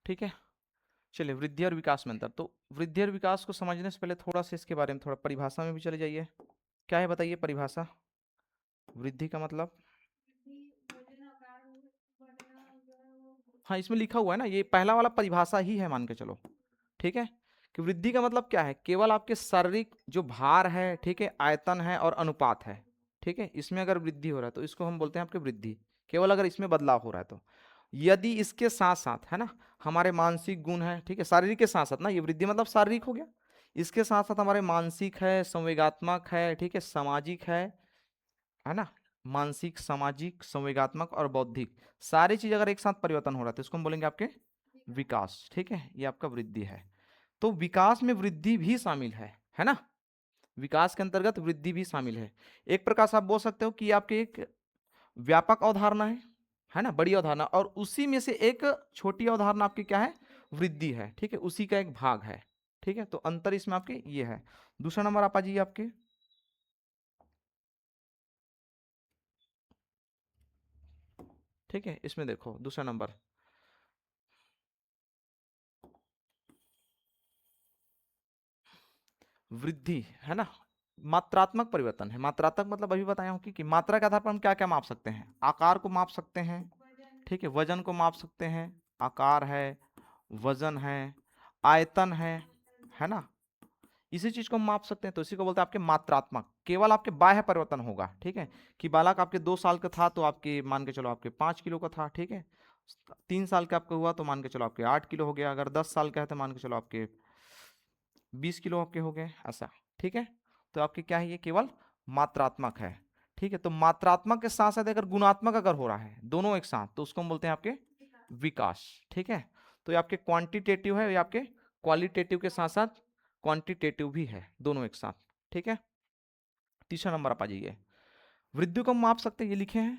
ठीक है। चलिए, वृद्धि और विकास में अंतर। तो वृद्धि और विकास को समझने से पहले थोड़ा सा इसके बारे में थोड़ा परिभाषा में भी चले जाइए। क्या है बताइए परिभाषा? वृद्धि का मतलब, हाँ इसमें लिखा हुआ है ना, ये पहला वाला परिभाषा ही है मान के चलो। ठीक है, कि वृद्धि का मतलब क्या है? केवल आपके शारीरिक जो भार है, ठीक है, आयतन है और अनुपात है, ठीक है, इसमें अगर वृद्धि हो रहा है तो इसको हम बोलते हैं आपके वृद्धि। केवल अगर इसमें बदलाव हो रहा है तो। यदि इसके साथ साथ है ना हमारे मानसिक गुण है, ठीक है, शारीरिक के साथ साथ ना, ये वृद्धि मतलब शारीरिक हो गया, इसके साथ साथ हमारे मानसिक है, संवेगात्मक है, ठीक है, सामाजिक है ना, मानसिक, सामाजिक, संवेगात्मक और बौद्धिक, सारी चीज अगर एक साथ परिवर्तन हो रहा है तो इसको हम बोलेंगे आपके विकास। ठीक है, ये आपका वृद्धि है। तो विकास में वृद्धि भी शामिल है ना, विकास के अंतर्गत वृद्धि भी शामिल है। एक प्रकार से आप बोल सकते हो कि आपके एक व्यापक अवधारणा है ना, बड़ी अवधारणा, और उसी में से एक छोटी अवधारणा आपकी क्या है? वृद्धि है। ठीक है, उसी का एक भाग है। ठीक है, तो अंतर इसमें आपके ये है। दूसरा नंबर आप आ जाइए आपके, ठीक है, इसमें देखो दूसरा नंबर, वृद्धि है ना, मात्रात्मक परिवर्तन है। मात्रात्मक मतलब अभी बताया हूं कि मात्रा के आधार पर हम क्या क्या माप सकते हैं? आकार को माप सकते हैं, ठीक है, वजन को माप सकते हैं, आकार है, वजन है, आयतन है ना, इसी चीज को हम माप सकते हैं, तो इसी को बोलते हैं आपके मात्रात्मक। केवल आपके बाह्य परिवर्तन होगा, ठीक है, कि बालक आपके 2 साल का था तो आपके मान के चलो आपके 5 किलो का था, ठीक है, 3 साल का आपका हुआ तो मान के चलो आपके 8 किलो हो गया, अगर 10 साल का है तो मान के चलो आपके 20 किलो आपके हो गए, ऐसा। ठीक है, तो आपके क्या है, ये केवल मात्रात्मक है। ठीक है, तो मात्रात्मक के साथ साथ अगर गुणात्मक अगर हो रहा है दोनों एक साथ तो उसको हम बोलते हैं आपके विकास। ठीक है, तो ये आपके क्वांटिटेटिव है, ये आपके क्वालिटेटिव के साथ साथ क्वांटिटेटिव भी है, दोनों एक साथ। ठीक है, तीसरा नंबर आप आ जाइए। वृद्धि को हम माप सकते हैं, ये लिखे हैं,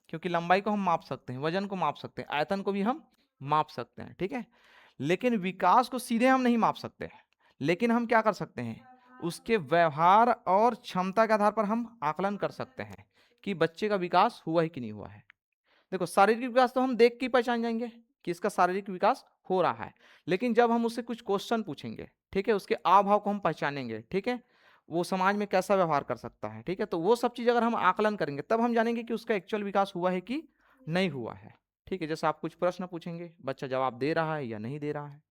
क्योंकि लंबाई को हम माप सकते हैं, वजन को माप सकते हैं, आयतन को भी हम माप सकते हैं। ठीक है, लेकिन विकास को सीधे हम नहीं माप सकते हैं, लेकिन हम क्या कर सकते हैं? उसके व्यवहार और क्षमता के आधार पर हम आकलन कर सकते हैं कि बच्चे का विकास हुआ है कि नहीं हुआ है। देखो, शारीरिक विकास तो हम देख के ही पहचान जाएंगे कि इसका शारीरिक विकास हो रहा है, लेकिन जब हम उससे कुछ क्वेश्चन पूछेंगे, ठीक है, उसके आव भाव को हम पहचानेंगे, ठीक है, वो समाज में कैसा व्यवहार कर सकता है, ठीक है, तो वो सब चीज अगर हम आकलन करेंगे तब हम जानेंगे कि उसका एक्चुअल विकास हुआ है कि नहीं हुआ है। ठीक है, जैसे आप कुछ प्रश्न पूछेंगे, बच्चा जवाब दे रहा है या नहीं दे रहा है।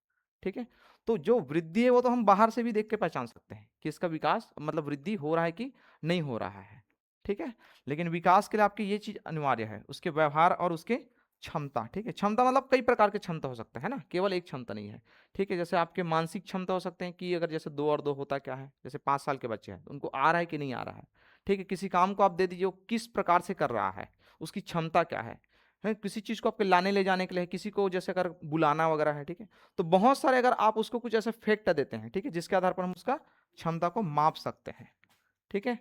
ठीक है, तो जो वृद्धि है वो तो हम बाहर से भी देख के पहचान सकते हैं कि इसका विकास मतलब वृद्धि हो रहा है कि नहीं हो रहा है। ठीक है, लेकिन विकास के लिए आपकी ये चीज अनिवार्य है, उसके व्यवहार और उसके क्षमता। ठीक है, क्षमता मतलब कई प्रकार के क्षमता हो सकता है ना, केवल एक क्षमता नहीं है। ठीक है, जैसे आपके मानसिक क्षमता हो सकते हैं कि अगर जैसे 2 और 2 होता क्या है, जैसे 5 साल के बच्चे हैं तो उनको आ रहा है कि नहीं आ रहा है। ठीक है, किसी काम को आप दे दीजिए, वो किस प्रकार से कर रहा है, उसकी क्षमता क्या है किसी चीज को आपके लाने ले जाने के लिए, किसी को जैसे अगर बुलाना वगैरह है, ठीक है, तो बहुत सारे अगर आप उसको कुछ ऐसे फैक्ट देते हैं, ठीक है, जिसके आधार पर हम उसका क्षमता को माप सकते हैं। ठीक है,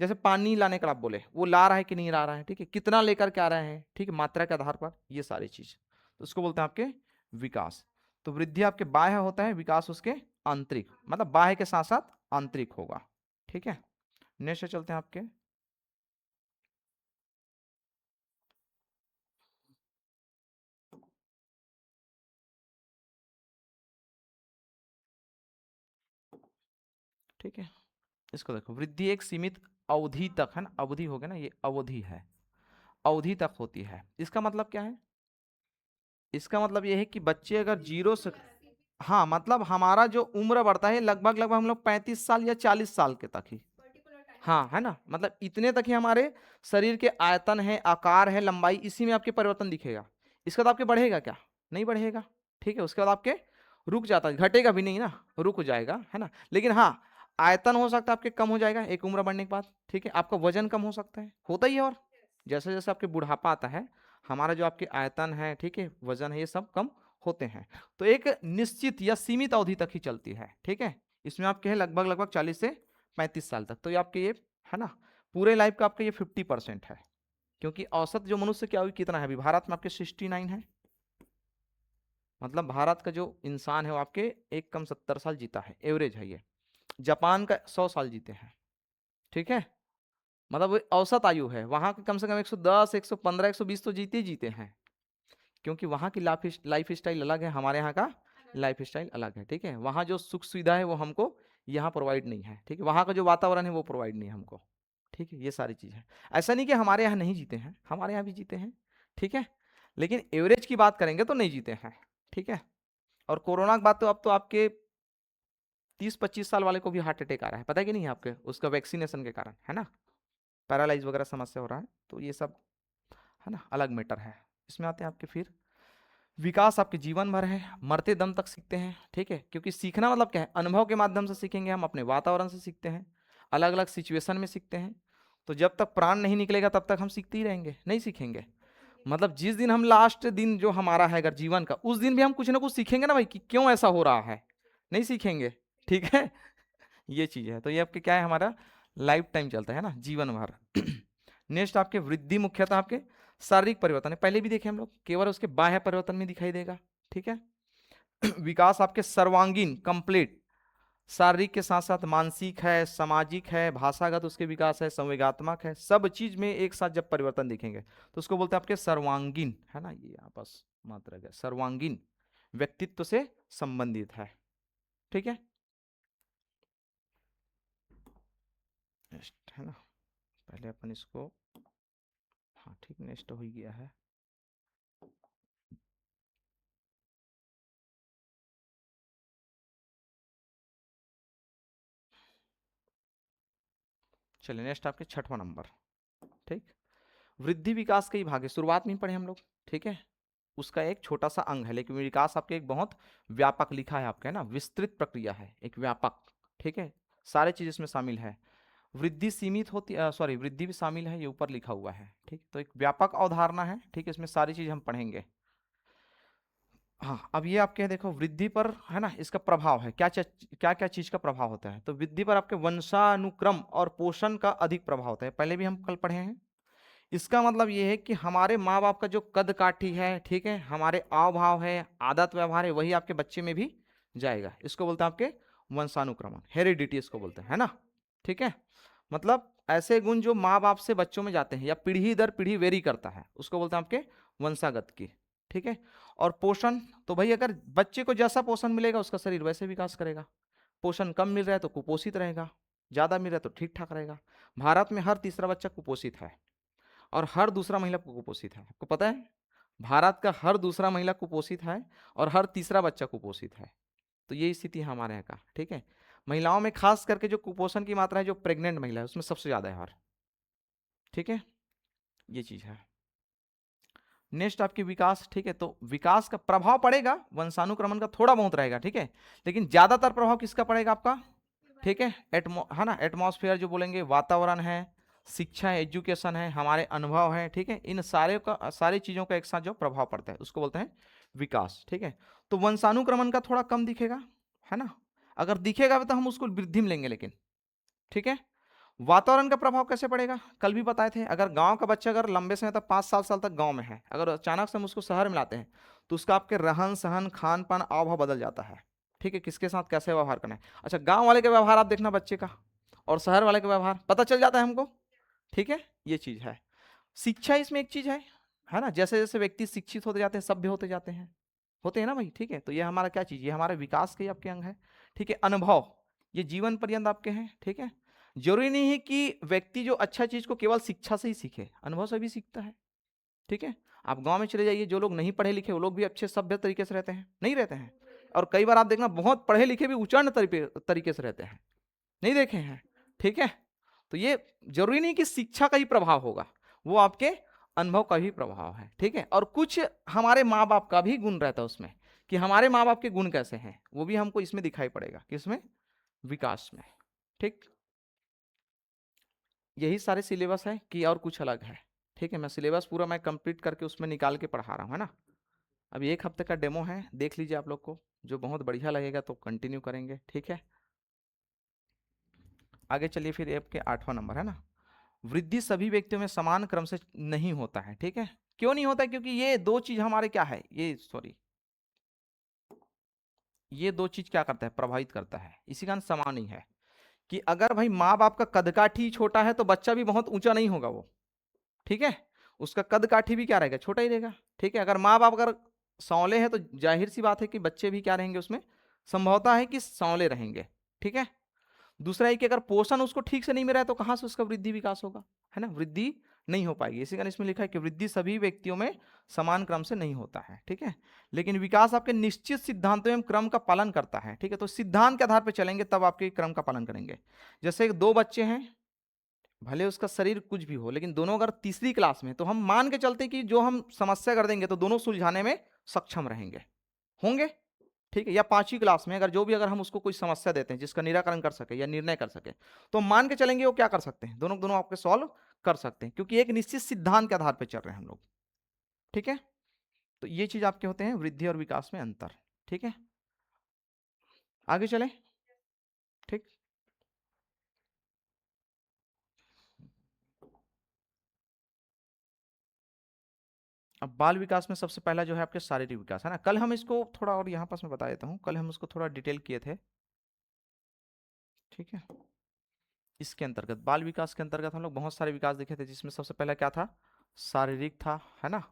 जैसे पानी लाने का आप बोले, वो ला रहा है कि नहीं ला रहा है, ठीक है, कितना लेकर के आ रहे हैं, ठीक है, मात्रा के आधार पर, ये सारी चीज, तो उसको बोलते हैं आपके विकास। तो वृद्धि आपके बाह्य होता है, विकास उसके आंतरिक, मतलब बाह्य के साथ साथ आंतरिक होगा। ठीक है, नेक्स्ट चलते हैं आपके, ठीक है, इसको देखो, वृद्धि एक सीमित अवधि तक है ना, अवधि हो गया ना, ये अवधि है, अवधि तक होती है। इसका मतलब क्या है? इसका मतलब ये है कि बच्चे अगर 0 से, हाँ मतलब हमारा जो उम्र बढ़ता है लगभग लगभग हम लोग 35 साल या 40 साल के तक ही, हाँ है ना, मतलब इतने तक ही हमारे शरीर के आयतन है, आकार है, लंबाई, इसी में आपके परिवर्तन दिखेगा। इसके बाद आपके बढ़ेगा क्या? नहीं बढ़ेगा। ठीक है, उसके बाद आपके रुक जाता है, घटेगा भी नहीं ना, रुक जाएगा, है ना, लेकिन हाँ आयतन हो सकता है आपके कम हो जाएगा एक उम्र बढ़ने के बाद। ठीक है, आपका वजन कम हो सकता है, होता ही है, और जैसे जैसे आपके बुढ़ापा आता है हमारा जो आपके आयतन है, ठीक है, वजन है, ये सब कम होते हैं। तो एक निश्चित या सीमित अवधि तक ही चलती है। ठीक है, इसमें आपके है लगभग लगभग 40 से 35 साल तक, तो ये आपके ये है ना, पूरे लाइफ का आपका ये 50% है। क्योंकि औसत जो मनुष्य की आयु कितना है, अभी भारत में आपके 69 है, मतलब भारत का जो इंसान है वो आपके एक कम 70 साल जीता है, एवरेज है ये। जापान का 100 साल जीते हैं। ठीक है, मतलब वो औसत आयु है, वहां के कम से कम 110, 115, 120 तो जीते ही जीते हैं। क्योंकि वहाँ की लाइफ स्टाइल अलग है, हमारे यहाँ का लाइफ स्टाइल अलग है। ठीक है, वहाँ जो सुख सुविधा है वो हमको यहाँ प्रोवाइड नहीं है। ठीक है, वहाँ का जो वातावरण है वो प्रोवाइड नहीं है हमको। ठीक है, ये सारी चीज़ है। ऐसा नहीं कि हमारे यहाँ नहीं जीते हैं, हमारे यहाँ भी जीते हैं। ठीक है, लेकिन एवरेज की बात करेंगे तो नहीं जीते हैं। ठीक है, और कोरोना के बाद तो अब तो आपके 30-25 साल वाले को भी हार्ट अटैक आ रहा है, पता है कि नहीं आपके, उसका वैक्सीनेशन के कारण, है ना, पैरालाइज वगैरह समस्या हो रहा है। तो ये सब है ना अलग मैटर है। इसमें आते हैं आपके फिर विकास आपके जीवन भर है, मरते दम तक सीखते हैं। ठीक है, क्योंकि सीखना मतलब क्या है, अनुभव के माध्यम से सीखेंगे हम, अपने वातावरण से सीखते हैं, अलग अलग सिचुएशन में सीखते हैं। तो जब तक प्राण नहीं निकलेगा तब तक हम सीखते ही रहेंगे, नहीं सीखेंगे। मतलब जिस दिन हम लास्ट दिन जो हमारा है अगर जीवन का, उस दिन भी हम कुछ ना कुछ सीखेंगे ना भाई, कि क्यों ऐसा हो रहा है, नहीं सीखेंगे। ठीक है, ये चीज है। तो ये आपके क्या है, हमारा लाइफ टाइम चलता है ना, जीवन भर। नेक्स्ट आपके वृद्धि मुख्यतः आपके शारीरिक परिवर्तन है, पहले भी देखे हम लोग, केवल उसके बाह्य परिवर्तन में दिखाई देगा। ठीक है, विकास आपके सर्वांगीण कंप्लीट, शारीरिक के साथ साथ मानसिक है, सामाजिक है, भाषागत उसके विकास है, संवेगात्मक है, सब चीज में एक साथ जब परिवर्तन दिखेंगे तो उसको बोलते हैं आपके सर्वांगीण, है ना, ये आपस मात्रा है, सर्वांगीण व्यक्तित्व से संबंधित है। ठीक है, नेक्स्ट है ना, पहले अपन इसको, हाँ ठीक, नेक्स्ट हो ही गया है। चलिए नेक्स्ट आपके छठवां नंबर। ठीक, वृद्धि विकास के ही भाग है, शुरुआत में ही पढ़े हम लोग। ठीक है, उसका एक छोटा सा अंग है, लेकिन विकास आपके एक बहुत व्यापक लिखा है आपका, है ना, विस्तृत प्रक्रिया है, एक व्यापक। ठीक है, सारे चीज इसमें शामिल है। वृद्धि सीमित होती, सॉरी वृद्धि भी शामिल है, ये ऊपर लिखा हुआ है। ठीक, तो एक व्यापक अवधारणा है। ठीक है, इसमें सारी चीज हम पढ़ेंगे। हाँ, अब ये आपके देखो वृद्धि पर है ना, इसका प्रभाव है, क्या क्या क्या चीज का प्रभाव होता है। तो वृद्धि पर आपके वंशानुक्रम और पोषण का अधिक प्रभाव होता है, पहले भी हम कल पढ़े हैं। इसका मतलब ये है कि हमारे माँ बाप का जो कद काठी है, ठीक है, हमारे आव भाव है, आदत व्यवहार है, वही आपके बच्चे में भी जाएगा। इसको बोलते हैं आपके वंशानुक्रमण, हेरिडिटी इसको बोलते हैं, है ना। ठीक है, मतलब ऐसे गुण जो माँ बाप से बच्चों में जाते हैं या पीढ़ी दर पीढ़ी वेरी करता है, उसको बोलते हैं आपके वंशागत की। ठीक है, और पोषण, तो भाई अगर बच्चे को जैसा पोषण मिलेगा उसका शरीर वैसे विकास करेगा। पोषण कम मिल रहा है तो कुपोषित रहेगा, ज्यादा मिल रहा है तो ठीक ठाक रहेगा। भारत में हर तीसरा बच्चा कुपोषित है और हर दूसरा महिला कुपोषित है, आपको पता है, भारत का हर दूसरा महिला कुपोषित है और हर तीसरा बच्चा कुपोषित है। तो ये स्थिति है हमारे यहाँ का। ठीक है, महिलाओं में खास करके जो कुपोषण की मात्रा है, जो प्रेग्नेंट महिला है उसमें सबसे ज्यादा है हर। ठीक है, ये चीज है। नेक्स्ट आपकी विकास। ठीक है, तो विकास का प्रभाव पड़ेगा, वंशानुक्रमण का थोड़ा बहुत रहेगा। ठीक है, लेकिन ज्यादातर प्रभाव किसका पड़ेगा आपका, ठीक है, है ना, एटमॉस्फेयर जो बोलेंगे, वातावरण है, शिक्षा है, एजुकेशन है, हमारे अनुभव है। ठीक है, इन सारे का, सारी चीजों का एक साथ जो प्रभाव पड़ता है उसको बोलते हैं विकास। ठीक है, तो वंशानुक्रमण का थोड़ा कम दिखेगा, है ना, अगर दिखेगा तो हम उसको वृद्धि में लेंगे, लेकिन ठीक है। वातावरण का प्रभाव कैसे पड़ेगा, कल भी बताए थे, अगर गांव का बच्चा अगर लंबे समय तक 5-7 साल तक गांव में है, अगर अचानक से हम उसको शहर में लाते हैं तो उसका आपके रहन सहन खान पान आव भाव बदल जाता है। ठीक है, किसके साथ कैसे व्यवहार करना है। अच्छा, गांव वाले का व्यवहार आप देखना बच्चे का, और शहर वाले का व्यवहार पता चल जाता है हमको। ठीक है, ये चीज है। शिक्षा इसमें एक चीज है ना, जैसे जैसे व्यक्ति शिक्षित होते जाते हैं, सभ्य होते हैं ना भाई। ठीक है, तो ये हमारा क्या चीज, ये हमारे विकास के आपके अंग है। ठीक है, अनुभव, ये जीवन पर्यंत आपके हैं। ठीक है, जरूरी नहीं है कि व्यक्ति जो अच्छा चीज को केवल शिक्षा से ही सीखे, अनुभव से भी सीखता है। ठीक है, आप गांव में चले जाइए, जो लोग नहीं पढ़े लिखे वो लोग भी अच्छे सभ्य तरीके से रहते हैं, नहीं रहते हैं। और कई बार आप देखना बहुत पढ़े लिखे भी उच्चारण तरीके से रहते हैं, नहीं देखे हैं। ठीक है, तो ये जरूरी नहीं कि शिक्षा का ही प्रभाव होगा, वो आपके अनुभव का भी प्रभाव है। ठीक है, और कुछ हमारे माँ बाप का भी गुण रहता है उसमें, कि हमारे माँ बाप के गुण कैसे हैं, वो भी हमको इसमें दिखाई पड़ेगा, किसमें, विकास में। ठीक, यही सारे सिलेबस है कि और कुछ अलग है। ठीक है, मैं सिलेबस पूरा मैं कंप्लीट करके उसमें निकाल के पढ़ा रहा हूँ, है ना। अभी 1 हफ्ते का डेमो है, देख लीजिए आप लोग को, जो बहुत बढ़िया लगेगा तो कंटिन्यू करेंगे। ठीक है, आगे चलिए फिर आपके 8वां नंबर है ना, वृद्धि सभी व्यक्तियों में समान क्रम से नहीं होता है। ठीक है, क्यों नहीं होता है, क्योंकि ये दो चीज हमारे क्या है, ये सॉरी, ये दो चीज क्या करता है, प्रभावित करता है, इसी कारण समान नहीं है। कि अगर भाई माँ बाप का कदकाठी छोटा है तो बच्चा भी बहुत ऊंचा नहीं होगा वो। ठीक है, उसका कद काठी भी क्या रहेगा, छोटा ही रहेगा। ठीक है, अगर माँ बाप अगर सांवले हैं तो जाहिर सी बात है कि बच्चे भी क्या रहेंगे, उसमें संभवता है कि सांवले रहेंगे। ठीक है, दूसरा है कि अगर पोषण उसको ठीक से नहीं मिला है तो कहां से उसका वृद्धि विकास होगा, है ना, वृद्धि नहीं हो पाएगी। इसी कारण इसमें लिखा है कि वृद्धि सभी व्यक्तियों में समान क्रम से नहीं होता है। ठीक है, लेकिन विकास आपके निश्चित सिद्धांतों एवं क्रम का पालन करता है। ठीक है, तो सिद्धांत के आधार पर चलेंगे तब आपके क्रम का पालन करेंगे। जैसे दो बच्चे हैं, भले उसका शरीर कुछ भी हो, लेकिन दोनों अगर तीसरी क्लास में, तो हम मान के चलते कि जो हम समस्या कर देंगे तो दोनों सुलझाने में सक्षम रहेंगे, होंगे। ठीक है, या पांचवी क्लास में अगर जो भी अगर हम उसको कोई समस्या देते हैं जिसका निराकरण कर सके या निर्णय कर सके, तो मान के चलेंगे वो क्या कर सकते हैं, दोनों दोनों आपके सॉल्व कर सकते हैं, क्योंकि एक निश्चित सिद्धांत के आधार पर चल रहे हैं हम लोग। ठीक है, तो ये चीज आपके होते हैं वृद्धि और विकास में अंतर। ठीक है, आगे चले। ठीक, अब बाल विकास में सबसे पहला जो है आपके शारीरिक विकास, है ना। कल हम इसको थोड़ा और यहाँ पास मैं बता देता हूँ, कल हम इसको थोड़ा डिटेल किए थे। ठीक है, इसके अंतर्गत बाल विकास के अंतर्गत हम लोग बहुत सारे विकास देखे थे, जिसमें सबसे पहला क्या था, शारीरिक था, है ना,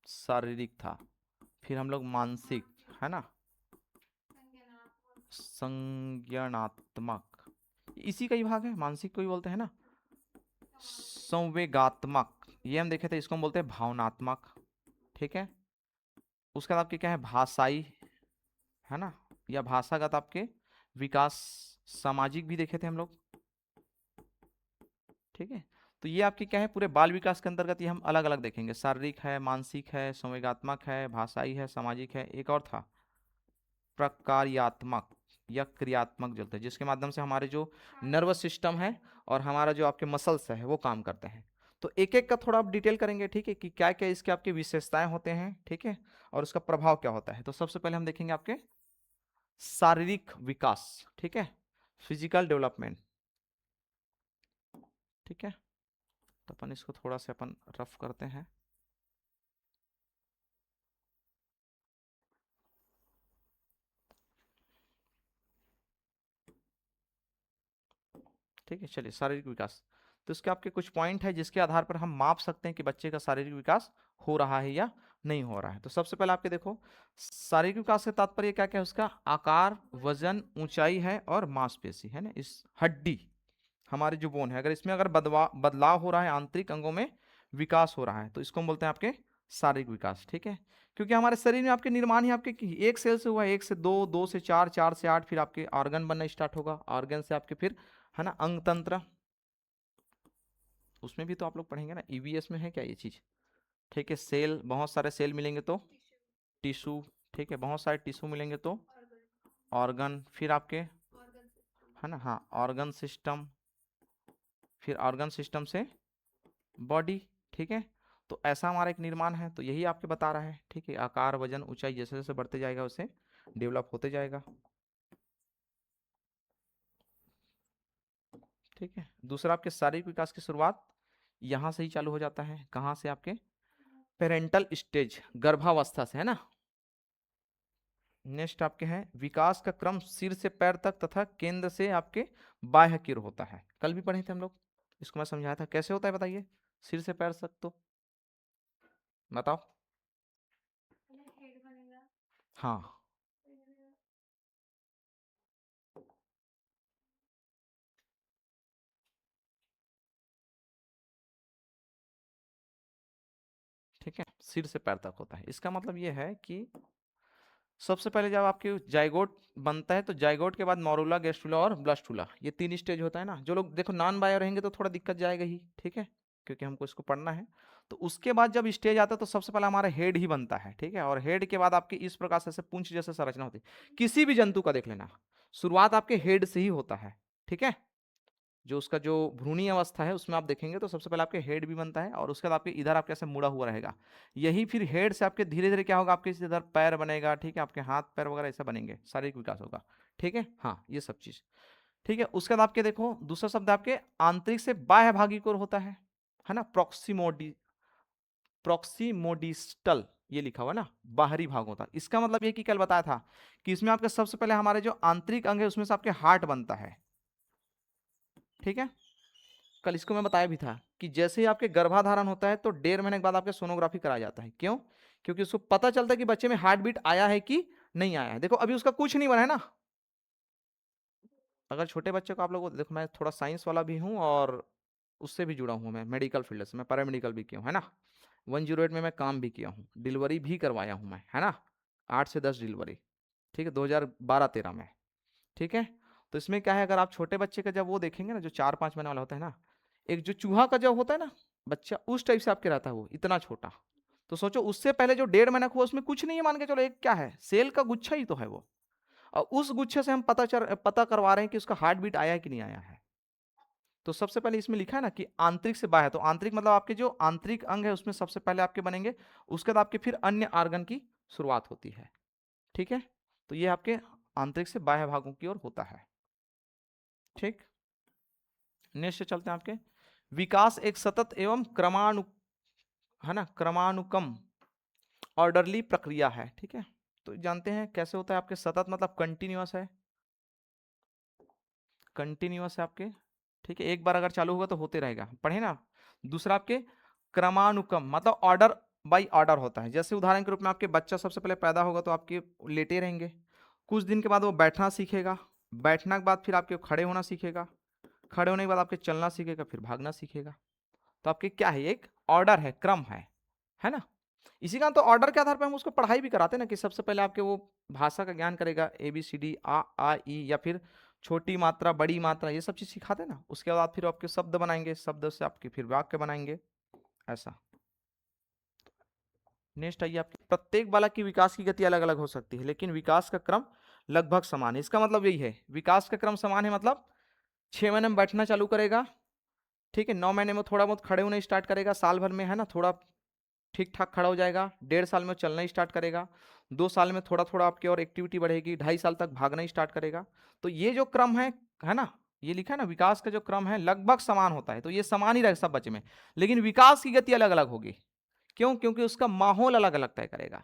शारीरिक था। फिर हम लोग मानसिक, है ना, संज्ञानात्मक, इसी का ही भाग है, मानसिक को ही बोलते हैं ना, संवेगात्मक, ये हम देखे थे, इसको हम बोलते हैं भावनात्मक। ठीक है, उसके बाद आपके क्या है, भाषाई, है ना, या भाषागत आपके विकास, सामाजिक भी देखे थे हम लोग। ठीक है, तो ये आपके क्या है, पूरे बाल विकास के अंतर्गत ये हम अलग अलग देखेंगे, शारीरिक है, मानसिक है, संवेगात्मक है, भाषाई है, सामाजिक है, एक और था प्रकार्यात्मक या क्रियात्मक जो थे, जिसके माध्यम से हमारे जो नर्वस सिस्टम है और हमारा जो आपके मसल्स है वो काम करते हैं। तो एक एक का थोड़ा आप डिटेल करेंगे। ठीक है, कि क्या क्या इसके आपके विशेषताएं होते हैं, ठीक है, और उसका प्रभाव क्या होता है। तो सबसे पहले हम देखेंगे आपके शारीरिक विकास। ठीक है, फिजिकल डेवलपमेंट। ठीक है, तो अपन इसको थोड़ा सा अपन रफ करते हैं। ठीक है, चलिए शारीरिक विकास, तो इसके आपके कुछ पॉइंट है जिसके आधार पर हम माप सकते हैं कि बच्चे का शारीरिक विकास हो रहा है या नहीं हो रहा है। तो सबसे पहले आपके देखो, शारीरिक विकास से तात्पर्य क्या क्या है, उसका आकार, वजन, ऊंचाई है और मांसपेशी, है ना, इस हड्डी, हमारे जो बोन है, अगर इसमें अगर बदलाव हो रहा है, आंतरिक अंगों में विकास हो रहा है, तो इसको हम बोलते हैं आपके शारीरिक विकास। ठीक है, क्योंकि हमारे शरीर में आपके निर्माण ही आपके एक सेल से हुआ है, एक से दो, दो से चार, चार से आठ, फिर आपके ऑर्गन बनना स्टार्ट होगा, ऑर्गन से आपके फिर, है ना, अंग तंत्र, उसमें भी तो आप लोग पढ़ेंगे ना, ईवीएस में है क्या ये चीज। ठीक है, सेल, बहुत सारे सेल मिलेंगे तो टिश्यू। ठीक है, बहुत सारे टिश्यू मिलेंगे तो ऑर्गन, फिर आपके, है ना, हाँ, ऑर्गन सिस्टम, फिर ऑर्गन सिस्टम से बॉडी। ठीक है, तो ऐसा हमारा एक निर्माण है, तो यही आपके बता रहा है। ठीक है, आकार, वजन, ऊंचाई जैसे जैसे बढ़ते जाएगा उसे डेवलप होते जाएगा। ठीक है, दूसरा आपके शारीरिक विकास की शुरुआत यहाँ से ही चालू हो जाता है, कहाँ से, आपके पेरेंटल स्टेज, गर्भावस्था से, है ना। नेक्स्ट आपके हैं विकास का क्रम सिर से पैर तक तथा केंद्र से आपके बाह्य की ओर होता है, कल भी पढ़े थे हम लोग, इसको मैं समझाया था कैसे होता है, बताइए, सिर से पैर तक, तो बताओ। हाँ, ठीक है, सिर से पैर तक होता है, इसका मतलब ये है कि सबसे पहले जब आपके जाइगोट बनता है, तो जाइगोट के बाद मॉरूला, गेस्टुला और ब्लास्टुला, ये तीन स्टेज होता है ना। जो लोग देखो नॉन बायो रहेंगे तो थोड़ा दिक्कत जाएगा ही, ठीक है, क्योंकि हमको इसको पढ़ना है। तो उसके बाद जब स्टेज आता है तो सबसे पहले हमारा हेड ही बनता है, ठीक है, और हेड के बाद आपकी इस प्रकार से पूंछ जैसे संरचना होती है, किसी भी जंतु का देख लेना, शुरुआत आपके हेड से ही होता है। ठीक है, जो उसका जो भ्रूणी अवस्था है उसमें आप देखेंगे तो सबसे पहले आपके हेड भी बनता है, और उसके बाद आपके इधर आपके ऐसे मुड़ा हुआ रहेगा, यही फिर हेड से आपके धीरे धीरे क्या होगा, आपके इधर पैर बनेगा, ठीक है, आपके हाथ पैर वगैरह ऐसा बनेंगे, शारीरिक विकास होगा। ठीक है, हाँ, ये सब चीज। ठीक है, उसके बाद आपके देखो दूसरा शब्द आपके आंतरिक से बाह्य भागी की ओर होता है ना, प्रोक्सीमोडिस्टल, ये लिखा हुआ ना, बाहरी भाग होता है। इसका मतलब ये कि कल बताया था कि इसमें आपके सबसे पहले हमारे जो आंतरिक अंग है उसमें से आपके हार्ट बनता है। ठीक है, कल इसको मैं बताया भी था कि जैसे ही आपके गर्भाधारण होता है तो 1.5 महीने के बाद आपके सोनोग्राफी कराया जाता है। क्यों? क्योंकि उसको पता चलता है कि बच्चे में हार्ट बीट आया है कि नहीं आया है। देखो अभी उसका कुछ नहीं बना है ना। अगर छोटे बच्चे को आप लोग देखो, मैं थोड़ा साइंस वाला भी हूँ और उससे भी जुड़ा हूँ, मैं मेडिकल फील्ड से, मैं पैरामेडिकल भी किया हूँ, है ना। 108 में मैं काम भी किया हूँ, डिलीवरी भी करवाया हूँ मैं, है ना। 8 से 10 डिलीवरी, ठीक है, 2012-13 में। ठीक है। तो इसमें क्या है, अगर आप छोटे बच्चे का जब वो देखेंगे ना, जो 4-5 महीने वाला होता है ना, एक जो चूहा का जब होता है ना बच्चा, उस टाइप से आपके रहता है वो, इतना छोटा। तो सोचो उससे पहले जो 1.5 महीना हुआ उसमें कुछ नहीं है, मान के चलो एक क्या है, सेल का गुच्छा ही तो है वो। और उस गुच्छे से हम पता करवा रहे हैं कि उसका हार्ट बीट आया है कि नहीं आया है। तो सबसे पहले इसमें लिखा है ना कि आंतरिक से बाह्य, तो आंतरिक मतलब आपके जो आंतरिक अंग है उसमें सबसे पहले आपके बनेंगे, उसके बाद आपके फिर अन्य आर्गन की शुरुआत होती है। ठीक है। तो ये आपके आंतरिक से बाह्य भागों की ओर होता है। ठीक। नेक्स्ट चलते हैं आपके, विकास एक सतत एवं है ना, क्रमानुकम ऑर्डरली प्रक्रिया है। ठीक है। तो जानते हैं कैसे होता है आपके, सतत मतलब कंटिन्यूअस है, कंटिन्यूअस है आपके। ठीक है, एक बार अगर चालू होगा तो होते रहेगा, पढ़े ना। दूसरा आपके क्रमानुक्रम मतलब ऑर्डर बाय ऑर्डर होता है। जैसे उदाहरण के रूप में आपके बच्चा सबसे पहले पैदा होगा तो आपके लेटे रहेंगे, कुछ दिन के बाद वो बैठना सीखेगा, बैठने के बाद फिर आपके खड़े होना सीखेगा, खड़े होने के बाद आपके चलना सीखेगा, फिर भागना सीखेगा। तो आपके क्या है, एक ऑर्डर है, क्रम है ना। इसी का तो ऑर्डर के आधार पर हम उसको पढ़ाई भी कराते हैं ना, कि सबसे पहले आपके वो भाषा का ज्ञान करेगा, ABCD आ ई, या फिर छोटी मात्रा बड़ी मात्रा ये सब चीज सिखाते हैं ना। उसके बाद फिर आपके शब्द बनाएंगे, शब्द से आपके फिर वाक्य बनाएंगे, ऐसा। नेक्स्ट आइए, आपके प्रत्येक बालक की विकास की गति अलग अलग हो सकती है, लेकिन विकास का क्रम लगभग समान है। इसका मतलब यही है, विकास का क्रम समान है, मतलब 6 महीने में बैठना चालू करेगा, ठीक है, 9 महीने में थोड़ा बहुत खड़े होने स्टार्ट करेगा, साल भर में है ना थोड़ा ठीक ठाक खड़ा हो जाएगा, 1.5 साल में चलना स्टार्ट करेगा, 2 साल में थोड़ा थोड़ा आपकी और एक्टिविटी बढ़ेगी, 2.5 साल तक भागना स्टार्ट करेगा। तो ये जो क्रम है ना, ये लिखा है ना, विकास का जो क्रम है लगभग समान होता है। तो ये समान ही रहेगा सब बच्चे में, लेकिन विकास की गति अलग अलग होगी। क्यों? क्योंकि उसका माहौल अलग अलग तय करेगा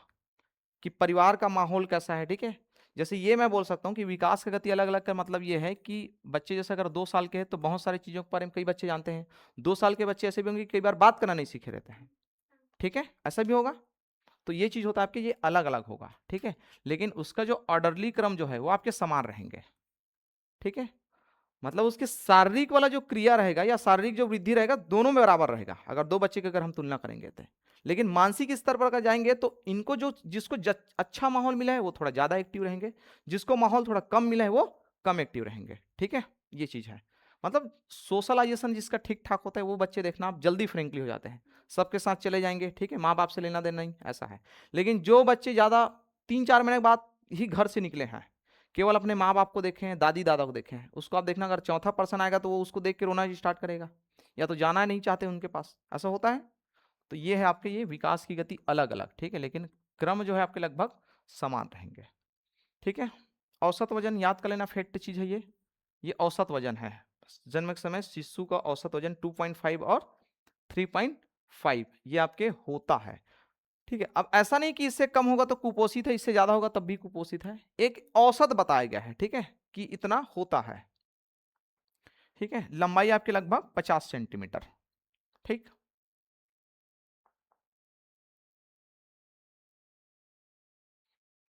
कि परिवार का माहौल कैसा है। ठीक है। जैसे ये मैं बोल सकता हूँ कि विकास की गति अलग अलग का मतलब ये है कि बच्चे जैसे अगर 2 साल के हैं तो बहुत सारी चीजों के बारे में कई बच्चे जानते हैं, 2 साल के बच्चे ऐसे भी होंगे कई बार बात करना नहीं सीखे रहते हैं। ठीक है, ऐसा भी होगा। तो ये चीज होता है आपके, ये अलग अलग होगा। ठीक है, लेकिन उसका जो ऑर्डरली क्रम जो है वो आपके समान रहेंगे। ठीक है, मतलब उसके शारीरिक वाला जो क्रिया रहेगा या शारीरिक जो वृद्धि रहेगा दोनों में बराबर रहेगा, अगर दो बच्चे की अगर हम तुलना करेंगे तो। लेकिन मानसिक स्तर पर अगर जाएंगे तो इनको जो जिसको अच्छा माहौल मिला है वो थोड़ा ज्यादा एक्टिव रहेंगे, जिसको माहौल थोड़ा कम मिला है वो कम एक्टिव रहेंगे। ठीक है, ये चीज है। मतलब सोशलाइजेशन जिसका ठीक ठाक होता है वो बच्चे देखना आप जल्दी फ्रेंकली हो जाते हैं, सबके साथ चले जाएंगे, ठीक है, माँ बाप से लेना देना नहीं, ऐसा है। लेकिन जो बच्चे ज्यादा 3-4 महीने के बाद ही घर से निकले हैं, केवल अपने माँ बाप को देखें, दादी दादा को देखें, उसको आप देखना अगर चौथा पर्सन आएगा तो वो उसको देख के रोना स्टार्ट करेगा, या तो जाना नहीं चाहते उनके पास, ऐसा होता है। तो ये है आपके, ये विकास की गति अलग अलग, ठीक है, लेकिन क्रम जो है आपके लगभग समान रहेंगे। ठीक है। औसत वजन याद कर लेना, फैक्ट चीज है ये औसत वजन है। जन्म के समय शिशु का औसत वजन 2.5 और 3.5 ये आपके होता है। ठीक है, अब ऐसा नहीं कि इससे कम होगा तो कुपोषित है, इससे ज्यादा होगा तब भी कुपोषित है, एक औसत बताया गया है। ठीक है, कि इतना होता है। ठीक है, लंबाई आपकी लगभग 50 सेंटीमीटर। ठीक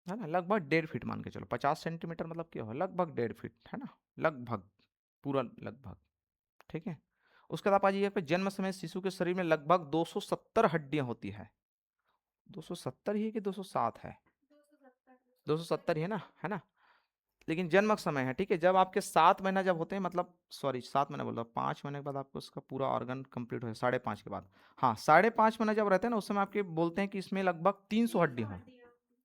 है ना, लगभग 1.5 फीट मान के चलो, 50 सेंटीमीटर मतलब क्या हो, लगभग 1.5 फीट, है ना, लगभग, पूरा लगभग। ठीक है। उसके बाद आप आ जाइए पे, जन्म समय शिशु के शरीर में लगभग 270 हड्डियां होती है। 270 ही है कि 207 है? 270 ही है ना। लेकिन जन्म का समय है, ठीक है, जब आपके 7 महीना जब होते हैं, मतलब सॉरी 7 महीना बोल रहा हूँ, 5 महीने के बाद आपको उसका पूरा ऑर्गन कंप्लीट हो, 5.5 के बाद, हाँ 5.5 महीना जब रहते हैं ना उस समय आपके बोलते हैं कि इसमें लगभग 300 हड्डी हो,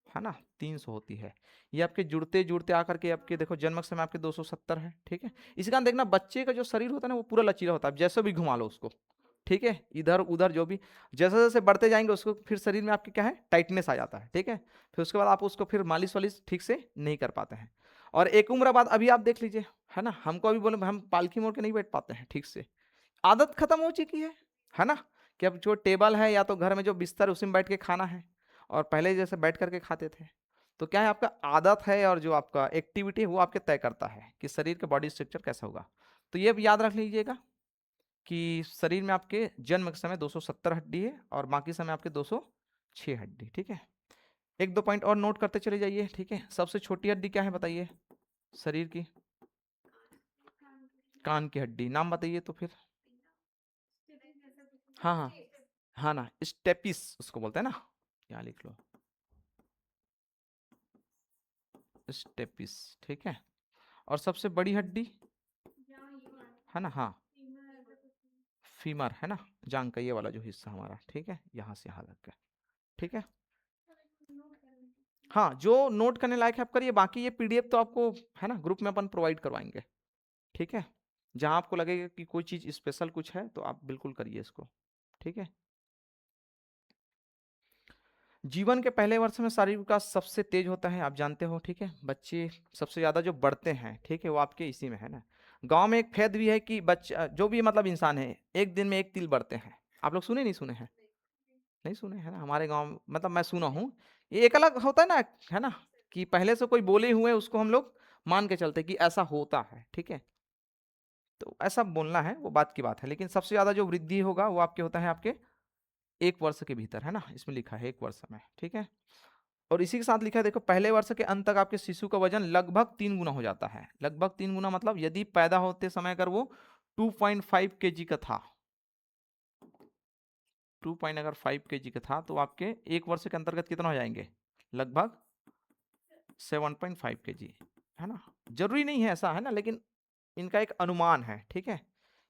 है ना, 300 होती है। ये आपके जुड़ते जुड़ते आकर के आपके देखो जन्म के समय आपके 270 है। ठीक है, इसी कारण देखना बच्चे का जो शरीर होता है ना वो पूरा लचीला होता है, जैसे भी घुमा लो उसको, ठीक है, इधर उधर जो भी, जैसे जैसे बढ़ते जाएंगे उसको फिर शरीर में आपके क्या है, टाइटनेस आ जाता है। ठीक है, फिर उसके बाद आप उसको फिर मालिश वालिश ठीक से नहीं कर पाते हैं। और एक उम्र बाद अभी आप देख लीजिए, है ना, हमको अभी बोले हम पालकी मोड़ के नहीं बैठ पाते हैं ठीक से, आदत खत्म हो चुकी है ना, कि अब जो टेबल है या तो घर में जो बिस्तर उसी में बैठ के खाना है, और पहले जैसे बैठ करके खाते थे। तो क्या है, आपका आदत है और जो आपका एक्टिविटी है वो आपके तय करता है कि शरीर का बॉडी स्ट्रक्चर कैसा होगा। तो ये भी याद रख लीजिएगा। कि शरीर में आपके जन्म के समय 270 हड्डी है और बाकी समय आपके 206 हड्डी। ठीक है, एक दो पॉइंट और नोट करते चले जाइए। ठीक है, सबसे छोटी हड्डी क्या है बताइए शरीर की? कान की हड्डी, नाम बताइए तो फिर। हाँ हाँ हाँ ना, स्टेपिस उसको बोलते हैं ना, यहाँ लिख लो स्टेपिस। ठीक है, और सबसे बड़ी हड्डी है ना, हाँ फीमर है ना, जांग का ये वाला जो हिस्सा हमारा। ठीक है, यहाँ से यहाँ लग गया। ठीक है, हाँ जो नोट करने लायक है आप करिए, बाकी ये पीडीएफ तो आपको है ना ग्रुप में अपन प्रोवाइड करवाएंगे। ठीक है, जहां आपको लगेगा कि कोई चीज स्पेशल कुछ है तो आप बिल्कुल करिए इसको। ठीक है, जीवन के पहले वर्ष में शारीरिक विकास सबसे तेज होता है, आप जानते हो। ठीक है, बच्चे सबसे ज्यादा जो बढ़ते हैं, ठीक है, वो आपके इसी में है ना। गांव में एक फेद भी है कि बच्चा जो भी मतलब इंसान है एक दिन में 1 तिल बढ़ते हैं। आप लोग सुने नहीं सुने हैं? नहीं सुने है ना, हमारे गांव मतलब मैं सुना हूँ। ये एक अलग होता है ना, कि पहले से कोई बोले हुए उसको हम लोग मान के चलते कि ऐसा होता है। ठीक है, तो ऐसा बोलना है वो बात की बात है, लेकिन सबसे ज्यादा जो वृद्धि होगा वो आपके होता है आपके 1 वर्ष के भीतर, है ना, इसमें लिखा है 1 वर्ष में। ठीक है, और इसी के साथ लिखा है देखो, पहले वर्ष के अंत तक आपके शिशु का वजन लगभग 3 गुना हो जाता है। लगभग 3 गुना मतलब यदि पैदा होते समय अगर वो 2.5 kg का था, 2.5 kg का था, तो आपके 1 वर्ष के अंतर्गत कितना हो जाएंगे? लगभग 7.5 kg, है ना। जरूरी नहीं है ऐसा, है ना, लेकिन इनका एक अनुमान है। ठीक है,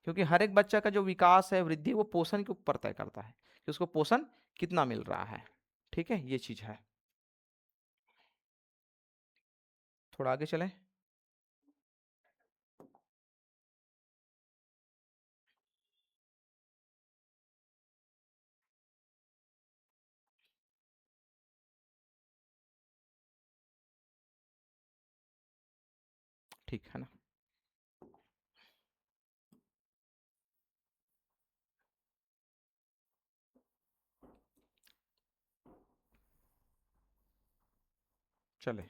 क्योंकि हर एक बच्चा का जो विकास है वृद्धि वो पोषण के ऊपर तय करता है कि उसको पोषण कितना मिल रहा है। ठीक है, ये चीज है। थोड़ा आगे चलें। ठीक है ना, चले।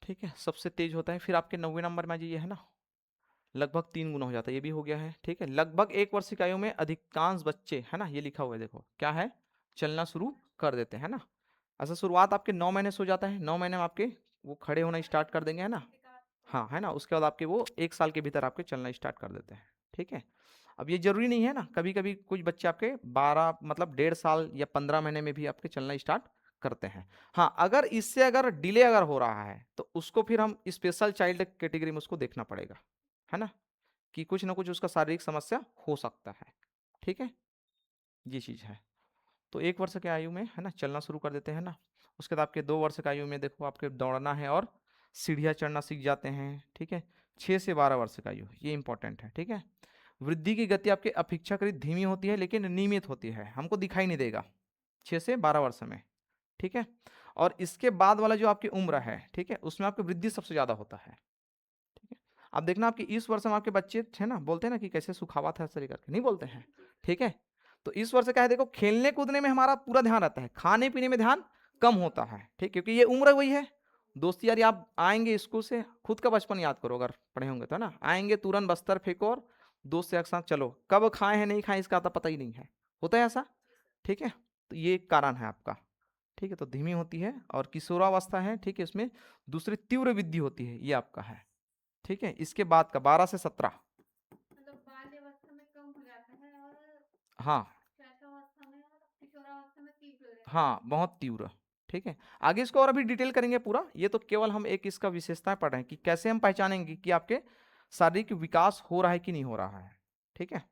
ठीक है, सबसे तेज होता है, फिर आपके 90 नंबर में ये है ना, लगभग 3 गुना हो जाता है, ये भी हो गया है। ठीक है, लगभग 1 वर्ष की आयु में अधिकांश बच्चे, है ना, ये लिखा हुआ है देखो क्या है, चलना शुरू कर देते हैं ना। ऐसा शुरुआत आपके 9 महीने से हो जाता है, 9 महीने में आपके वो खड़े होना स्टार्ट कर देंगे, है ना। हाँ, है ना, उसके बाद आपके वो 1 साल के भीतर आपके चलना स्टार्ट कर देते हैं। ठीक है, अब ये जरूरी नहीं है ना, कभी कभी कुछ बच्चे आपके 12 मतलब 1.5 साल या 15 महीने में भी आपके चलना स्टार्ट करते हैं। हाँ, अगर इससे अगर डिले अगर हो रहा है तो उसको फिर हम स्पेशल चाइल्ड कैटेगरी में उसको देखना पड़ेगा, है ना, कि कुछ ना कुछ उसका शारीरिक समस्या हो सकता है। ठीक है, ये चीज है। तो 1 वर्ष की आयु में है ना चलना शुरू कर देते हैं ना। उसके बाद आपके 2 वर्ष की आयु में देखो आपके दौड़ना है और सीढ़ियाँ चढ़ना सीख जाते हैं। ठीक है, 6 से 12 वर्ष का आयु, ये इंपॉर्टेंट है। ठीक है, वृद्धि की गति आपके अपेक्षाकृत धीमी होती है लेकिन नियमित होती है, हमको दिखाई नहीं देगा 6 से 12 वर्ष में। ठीक है, और इसके बाद वाला जो आपकी उम्र है, ठीक है, उसमें आपकी वृद्धि सबसे ज्यादा होता है। ठीक है, अब देखना आपकी इस वर्ष में आपके बच्चे है ना, बोलते हैं ना कि कैसे सुखावा था ऐसे करके, नहीं बोलते हैं। ठीक है, तो इस वर्ष क्या है देखो, खेलने कूदने में हमारा पूरा ध्यान रहता है, खाने पीने में ध्यान कम होता है। ठीक, क्योंकि ये उम्र वही है। दोस्ती यारी, आप आएंगे स्कूल से, खुद का बचपन याद करो अगर पढ़े होंगे तो, है ना, आएंगे तुरंत बस्तर फेंको और दोस्त से एक साथ चलो, कब खाए हैं नहीं खाए इसका तो पता ही नहीं है, होता है ऐसा। ठीक है, तो ये एक कारण है आपका। ठीक है, तो धीमी होती है, और किशोरावस्था है, ठीक है, इसमें दूसरी तीव्र वृद्धि होती है, ये आपका है। ठीक है, इसके बाद का 12 से 17, हाँ हाँ बहुत तीव्र। ठीक है, आगे इसको और अभी डिटेल करेंगे पूरा, ये तो केवल हम एक इसका विशेषता पढ़ रहे हैं कि कैसे हम पहचानेंगे कि आपके शारीरिक विकास हो रहा है कि नहीं हो रहा है। ठीक है,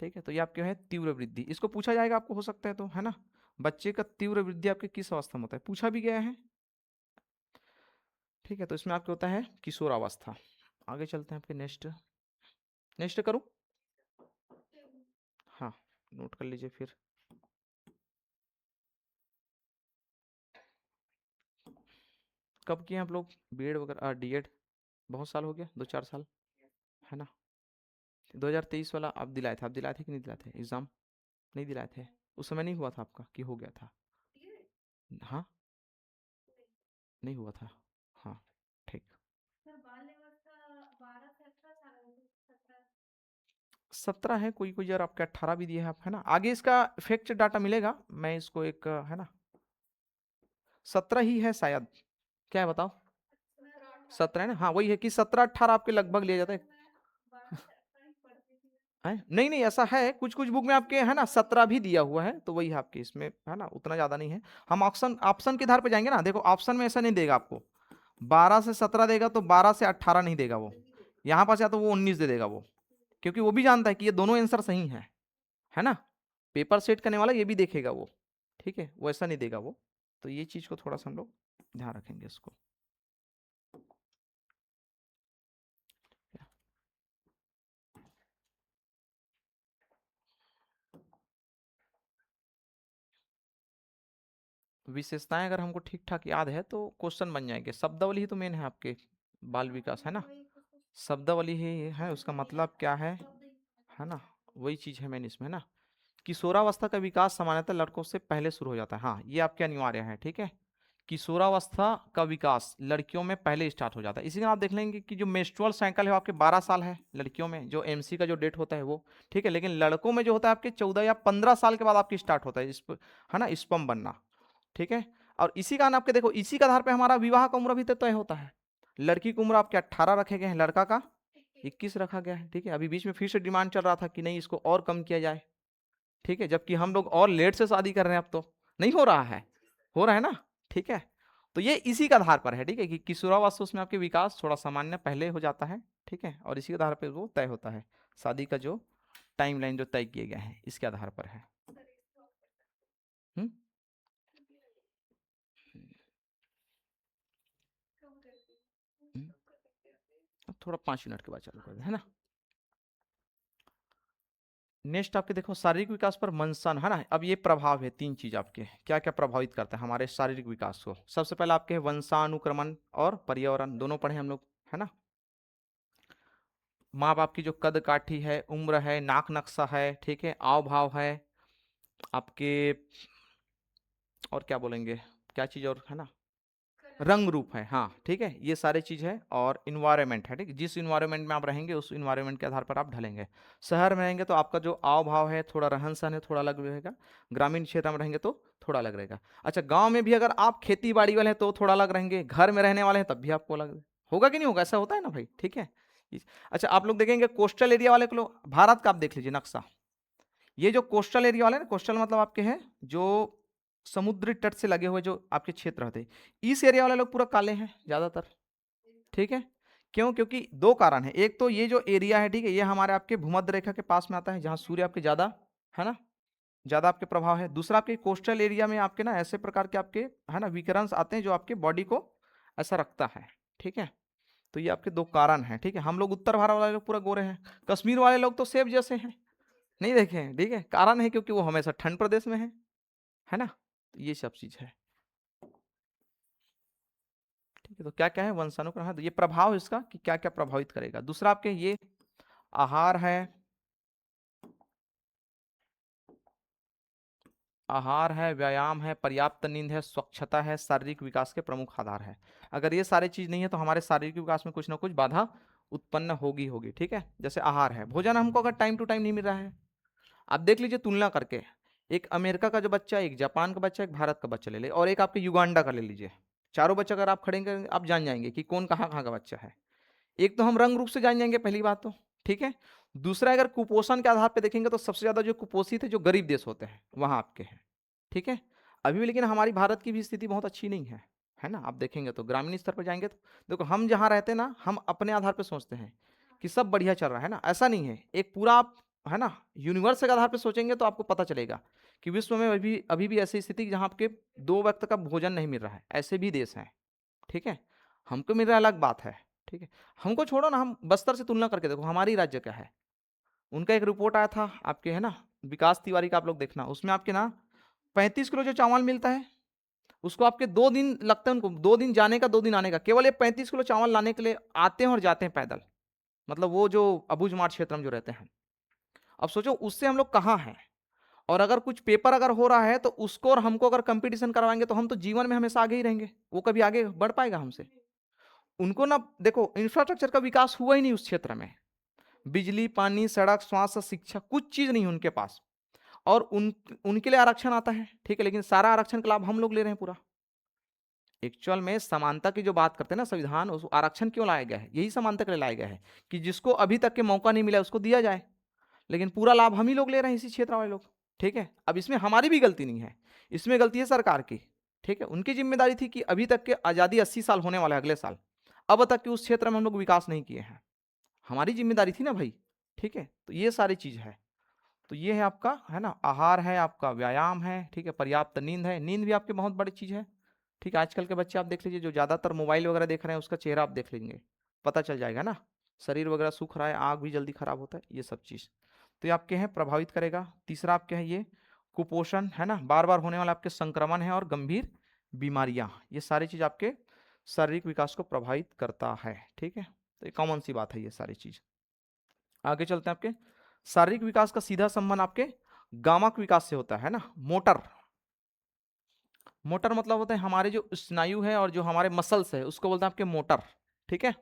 ठीक है, तो ये आपके है तीव्र वृद्धि, इसको पूछा जाएगा आपको, हो सकता है तो, है ना, बच्चे का तीव्र वृद्धि आपके किस अवस्था में होता है, पूछा भी गया है। ठीक है, तो इसमें आपके होता है किशोरावस्था। आगे चलते हैं आपके नेक्स्ट, नेक्स्ट करूं? हाँ, नोट कर लीजिए फिर। कब किए आप लोग बीएड वगैरह डीएड? बहुत साल हो गया, 2-4 साल, है ना। 2023 वाला आप दिलाए थे, आप दिलाए थे कि नहीं दिलाए थे एग्जाम? नहीं दिलाए थे, उस समय नहीं हुआ था आपका कि हो गया था? हाँ, नहीं हुआ था। हाँ, ठीक। 17 है, कोई कोई जगह आपके 18 भी दिए हैं आप, है ना। आगे इसका इफेक्ट डाटा मिलेगा, मैं इसको एक है ना 17 ही है शायद, क्या है बताओ। 17 है ना, हाँ वही है कि 17-18 आपके लगभग लिया जाता है। नहीं नहीं ऐसा है, कुछ कुछ बुक में आपके है ना 17 भी दिया हुआ है, तो वही है आपके इसमें, है ना उतना ज्यादा नहीं है। हम ऑप्शन ऑप्शन के आधार पे जाएंगे ना, देखो ऑप्शन में ऐसा नहीं देगा आपको 12 से 17 देगा, तो 12 से 18 नहीं देगा वो, यहाँ पास या तो वो 19 दे देगा वो, क्योंकि वो भी जानता है कि ये दोनों आंसर सही है ना। पेपर सेट करने वाला ये भी देखेगा वो, ठीक है, वो ऐसा नहीं देगा वो। तो ये चीज को थोड़ा सा हम लोग ध्यान रखेंगे इसको। विशेषताएं अगर हमको ठीक ठाक याद है तो क्वेश्चन बन जाएंगे। शब्दावली ही तो मेन है आपके बाल विकास, है ना। शब्दावली ही है, उसका मतलब क्या है ना, वही चीज है मेन इसमें ना। किशोरावस्था का विकास सामान्यतः लड़कों से पहले शुरू हो जाता है, हाँ ये आपके अनिवार्य है, ठीक है। किशोरावस्था का विकास लड़कियों में पहले स्टार्ट हो जाता है। इसी में आप देख लेंगे कि जो मेंस्ट्रुअल साइकिल है वो आपके 12 साल है लड़कियों में, जो एमसी का जो डेट होता है वो, ठीक है। लेकिन लड़कों में जो होता है आपके 14 या 15 साल के बाद आपकी स्टार्ट होता है है ना स्पर्म बनना, ठीक है। और इसी का आपके देखो, इसी के आधार पर हमारा विवाह का उम्र भी तय होता है। लड़की की उम्र आपके 18 रखे गए हैं, लड़का का 21 रखा गया है, ठीक है। अभी बीच में फिर से डिमांड चल रहा था कि नहीं इसको और कम किया जाए, ठीक है, जबकि हम लोग और लेट से शादी कर रहे हैं, अब तो नहीं हो रहा है, हो रहा है ना, ठीक है। तो ये इसी का आधार पर है, ठीक है, कि किशोरावस्था उसमें आपके विकास थोड़ा सामान्य पहले हो जाता है, ठीक है, और इसी के आधार पर वो तय होता है। शादी का जो टाइमलाइन जो तय किए गए हैं इसके आधार पर है। हम्म हम्म, अब थोड़ा 5 मिनट के बाद चालू कर दे, है ना। नेक्स्ट आपके देखो शारीरिक विकास पर मंसन, है ना। अब ये प्रभाव है, 3 चीज आपके क्या क्या प्रभावित करता है हमारे शारीरिक विकास को। सबसे पहले आपके है वंशानुक्रमण और पर्यावरण, दोनों पढ़े हम लोग, है ना। माँ बाप की जो कद काठी है, उम्र है, नाक नक्शा है, ठीक है, आव भाव है आपके, और क्या बोलेंगे, क्या चीज और है ना, रंग रूप है, हाँ ठीक है, ये सारी चीज है। और इन्वायरमेंट है, ठीक है, जिस इन्वायरमेंट में आप रहेंगे उस इन्वायरमेंट के आधार पर आप ढलेंगे। शहर में रहेंगे तो आपका जो आव भाव है, थोड़ा रहन सहन है, थोड़ा अलग रहेगा। ग्रामीण क्षेत्र में रहेंगे तो थोड़ा अलग रहेगा। अच्छा, गांव में भी अगर आप खेती बाड़ी वाले हैं तो थोड़ा अलग रहेंगे, घर में रहने वाले हैं तब भी आपको अलग होगा कि नहीं होगा, ऐसा होता है ना भाई, ठीक है। अच्छा, आप लोग देखेंगे कोस्टल एरिया वाले को, भारत का आप देख लीजिए नक्शा, ये जो कोस्टल एरिया वाले ना, कोस्टल मतलब आपके हैं जो समुद्री तट से लगे हुए जो आपके क्षेत्र होते हैं, इस एरिया वाले लोग पूरा काले हैं ज्यादातर, ठीक है। क्यों? क्योंकि 2 कारण है। एक तो ये जो एरिया है, ठीक है, ये हमारे आपके भूमध्य रेखा के पास में आता है, जहां सूर्य आपके ज्यादा, है ना, ज्यादा आपके प्रभाव है। दूसरा, आपके कोस्टल एरिया में आपके ना ऐसे प्रकार के आपके, है ना, विकिरण आते हैं जो आपके बॉडी को ऐसा रखता है, ठीक है। तो ये आपके 2 कारण हैं, ठीक है। हम लोग उत्तर भारत वाले लोग पूरा गोरे हैं, कश्मीर वाले लोग तो सेब जैसे हैं, नहीं देखे हैं, ठीक है। कारण है क्योंकि वो हमेशा ठंड प्रदेश में है ना। तो ये सब चीज है, ठीक है। तो क्या क्या है वंशानुक्रम है, तो ये प्रभाव इसका कि क्या क्या प्रभावित करेगा। दूसरा आपके ये आहार है, आहार है, व्यायाम है, पर्याप्त नींद है, स्वच्छता है, शारीरिक विकास के प्रमुख आधार है। अगर ये सारी चीज नहीं है तो हमारे शारीरिक विकास में कुछ ना कुछ बाधा उत्पन्न होगी होगी, ठीक है। जैसे आहार है, भोजन हमको अगर टाइम टू टाइम नहीं मिल रहा है, आप देख लीजिए तुलना करके, एक अमेरिका का जो बच्चा, एक जापान का बच्चा, एक भारत का बच्चा ले ले, और एक आपके युगांडा का ले लीजिए, चारों बच्चे अगर आप खड़े करेंगे आप जान जाएंगे कि कौन कहाँ कहाँ का बच्चा है। एक तो हम रंग रूप से जान जाएंगे, पहली बात तो, ठीक है। दूसरा, अगर कुपोषण के आधार पर देखेंगे तो सबसे ज्यादा जो कुपोषित है जो गरीब देश होते हैं वहां आपके हैं, ठीक है। अभी भी लेकिन हमारी भारत की भी स्थिति बहुत अच्छी नहीं है ना। आप देखेंगे तो ग्रामीण स्तर पर जाएंगे तो देखो, हम जहाँ रहते हैं ना, हम अपने आधार पर सोचते हैं कि सब बढ़िया चल रहा है ना, ऐसा नहीं है। एक पूरा आप, है ना, यूनिवर्स के आधार पर सोचेंगे तो आपको पता चलेगा कि विश्व में अभी अभी भी ऐसी स्थिति जहाँ आपके 2 वक्त का भोजन नहीं मिल रहा है, ऐसे भी देश हैं, ठीक है। हमको मिल रहा है अलग बात है, ठीक है। हमको छोड़ो ना, हम बस्तर से तुलना करके देखो हमारी राज्य क्या है। उनका एक रिपोर्ट आया था आपके, है ना, विकास तिवारी का, आप लोग देखना, उसमें आपके ना 35 किलो जो चावल मिलता है, उसको आपके 2 दिन लगते हैं उनको, 2 दिन जाने का 2 दिन आने का, केवल ये 35 किलो चावल लाने के लिए आते हैं और जाते हैं पैदल, मतलब वो जो अबुझमाड़ क्षेत्र में जो रहते हैं। अब सोचो उससे हम लोग कहाँ हैं। और अगर कुछ पेपर अगर हो रहा है तो उसको और हमको अगर कंपटीशन करवाएंगे तो हम तो जीवन में हमेशा आगे ही रहेंगे, वो कभी आगे बढ़ पाएगा हमसे। उनको ना देखो इंफ्रास्ट्रक्चर का विकास हुआ ही नहीं उस क्षेत्र में, बिजली, पानी, सड़क, स्वास्थ्य, शिक्षा, कुछ चीज नहीं है उनके पास। और उनके लिए आरक्षण आता है, ठीक है, लेकिन सारा आरक्षण का लाभ हम लोग ले रहे हैं पूरा। एक्चुअल में समानता की जो बात करते हैं ना संविधान, उस आरक्षण क्यों लाया गया है, यही समानता के लिए लाया गया है कि जिसको अभी तक के मौका नहीं मिला उसको दिया जाए, लेकिन पूरा लाभ हम ही लोग ले रहे हैं, इसी क्षेत्र वाले लोग। ठीक है, अब इसमें हमारी भी गलती नहीं है, इसमें गलती है सरकार की। ठीक है, उनकी जिम्मेदारी थी कि अभी तक के आजादी 80 साल होने वाला है अगले साल, अब तक के उस क्षेत्र में हम लोग विकास नहीं किए हैं, हमारी जिम्मेदारी थी ना भाई। ठीक है, तो ये सारी चीज है। तो ये है आपका, है ना, आहार है आपका, व्यायाम है, ठीक है, पर्याप्त नींद है, नींद भी आपकी बहुत बड़ी चीज है। ठीक है, आजकल के बच्चे आप देख लीजिए जो ज्यादातर मोबाइल वगैरह देख रहे हैं, उसका चेहरा आप देख लेंगे, पता चल जाएगा ना, शरीर वगैरह सूख रहा है, आँख भी जल्दी खराब होता है, ये सब चीज तो ये आपके हैं प्रभावित करेगा। तीसरा आपके है ये कुपोषण, है ना, बार बार होने वाला आपके संक्रमण है, और गंभीर बीमारियां, ये सारी चीज आपके शारीरिक विकास को प्रभावित करता है। ठीक है, तो ये कॉमन सी बात है ये सारी चीज। आगे चलते हैं, आपके शारीरिक विकास का सीधा संबंध आपके गामक विकास से होता है ना। मोटर, मोटर मतलब होता है हमारे जो स्नायु है और जो हमारे मसल्स है उसको बोलते हैं आपके मोटर। ठीक है,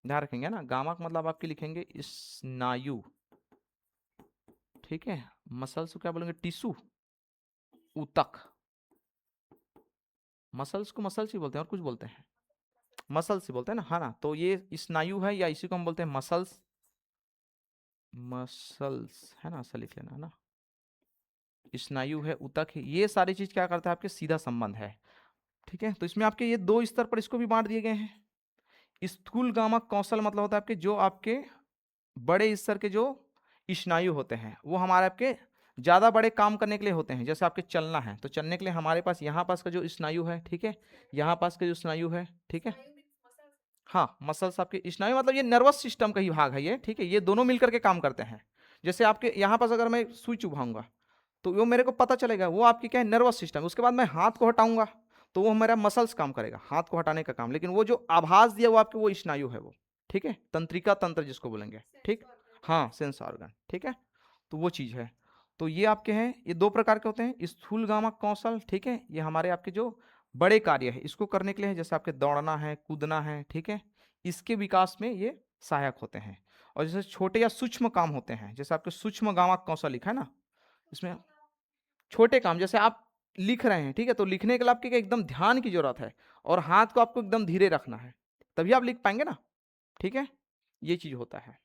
ध्यान रखेंगे ना, गामक मतलब आपके लिखेंगे स्नायु। ठीक है, मसल्स को क्या बोलेंगे, टिश्यू, ऊतक। मसल्स को मसल्स ही बोलते हैं और कुछ बोलते हैं, मसल्स ही बोलते हैं ना, हाँ ना, तो ये स्नायु है या इसी को हम बोलते हैं मसल्स, मसल्स है ना, ऐसा लिख लेना है ना, स्नायु है, ऊतक है, ये सारी चीज क्या करता है आपके सीधा संबंध है। ठीक है, तो इसमें आपके ये दो स्तर पर इसको भी बांट दिए गए हैं। स्थूल गामक कौशल मतलब होता है आपके जो आपके बड़े स्तर के जो स्नायु होते हैं वो हमारे आपके ज्यादा बड़े काम करने के लिए होते हैं, जैसे आपके चलना है तो चलने के लिए हमारे पास यहाँ पास का जो स्नायु है, ठीक है, यहाँ पास का जो स्नायु है, ठीक है, हाँ, मसल्स आपके स्नायु मतलब ये नर्वस सिस्टम का ही भाग है ये। ठीक है, ये दोनों मिलकर के काम करते हैं। जैसे आपके यहाँ पास अगर मैं सुई चुभाऊंगा तो वो मेरे को पता चलेगा, वो आपकी क्या है, नर्वस सिस्टम। उसके बाद मैं हाथ को हटाऊंगा तो वो मेरा मसल्स काम करेगा, हाथ को हटाने का काम, लेकिन वो जो आभास दिया वो आपके वो स्नायु है वो। ठीक है, तंत्रिका तंत्र जिसको बोलेंगे। ठीक, हाँ, सेंस ऑर्गन। ठीक है, तो वो चीज है। तो ये आपके हैं, ये दो प्रकार के होते हैं, स्थूल गामक कौशल, ठीक है, ये हमारे आपके जो बड़े कार्य है इसको करने के लिए है, जैसे आपके दौड़ना है, कूदना है, ठीक है, इसके विकास में ये सहायक होते हैं। और जैसे छोटे या सूक्ष्म काम होते हैं, जैसे आपके सूक्ष्म गामक कौशल लिखा है ना, इसमें छोटे काम, जैसे आप लिख रहे हैं, ठीक है, तो लिखने के लिए आपके एकदम ध्यान की जरूरत है और हाथ को आपको एकदम धीरे रखना है, तभी आप लिख पाएंगे ना। ठीक है, ये चीज होता है।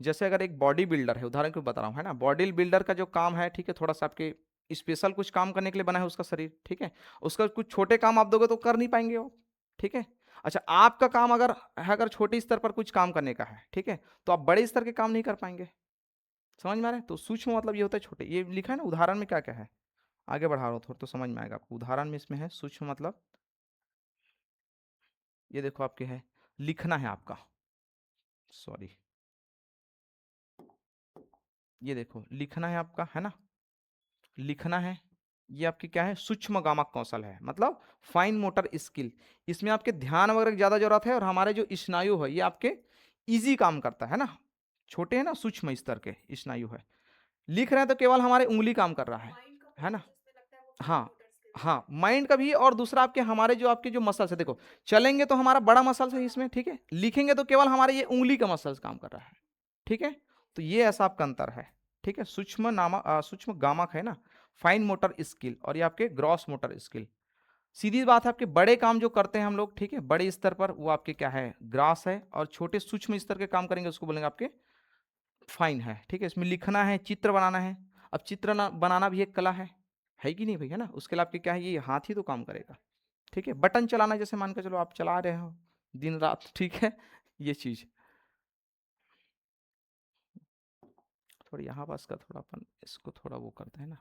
जैसे अगर एक बॉडी बिल्डर है, उदाहरण के लिए बता रहा हूँ, है ना, बॉडी बिल्डर का जो काम है, ठीक है, थोड़ा सा आपके स्पेशल कुछ काम करने के लिए बना है उसका शरीर। ठीक है, उसका कुछ छोटे काम आप दोगे तो कर नहीं पाएंगे वो। ठीक है, अच्छा, आपका काम अगर है, अगर छोटे स्तर पर कुछ काम करने का है, ठीक है, तो आप बड़े स्तर के काम नहीं कर पाएंगे। समझ में आ रहा है, तो सूक्ष्म मतलब ये होता है छोटे, ये लिखा है ना उदाहरण में क्या क्या है, आगे बढ़ा रहा हूँ थोड़ा तो समझ में आएगा आपको। उदाहरण में इसमें है सूक्ष्म मतलब, ये देखो आपके है, लिखना है आपका, सॉरी, ये देखो लिखना है आपका, है ना, लिखना है, ये आपकी क्या है, सूक्ष्म गामक कौशल है, मतलब फाइन मोटर स्किल। इसमें आपके ध्यान वगैरह की ज्यादा जरूरत है, और हमारे जो स्नायु है ये आपके इजी काम करता है ना, छोटे है ना, सूक्ष्म स्तर के स्नायु है। लिख रहे हैं तो केवल हमारे उंगली काम कर रहा है ना, हाँ, हाँ, माइंड का भी, और दूसरा आपके हमारे जो आपके जो मसल्स है, देखो चलेंगे तो हमारा बड़ा मसल्स है इसमें, ठीक है, लिखेंगे तो केवल हमारे ये उंगली का मसल्स काम कर रहा है। ठीक है, तो ये ऐसा आपका अंतर है। ठीक है, सूक्ष्म सूक्ष्म गामक है ना, फाइन मोटर स्किल, और ये आपके ग्रॉस मोटर स्किल। सीधी बात है, आपके बड़े काम जो करते हैं हम लोग, ठीक है, बड़े स्तर पर, वो आपके क्या है, ग्रास है, और छोटे सूक्ष्म स्तर के काम करेंगे उसको बोलेंगे आपके फाइन है। ठीक है, इसमें लिखना है, चित्र बनाना है। अब चित्र बनाना भी एक कला है कि नहीं भाई, है ना, उसके लिए आपके क्या है, ये हाथ ही तो काम करेगा। ठीक है, बटन चलाना, जैसे मान के चलो आप चला रहे हो दिन रात, ठीक है, ये चीज थोड़ी यहाँ पास का थोड़ा अपन इसको थोड़ा वो करते हैं ना।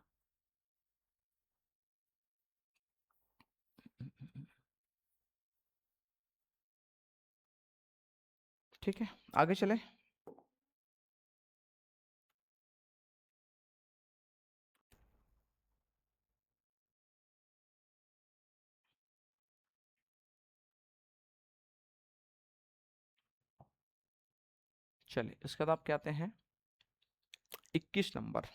ठीक है, आगे चले। चलिए, इसके बाद आप क्या आते हैं 21 नंबर।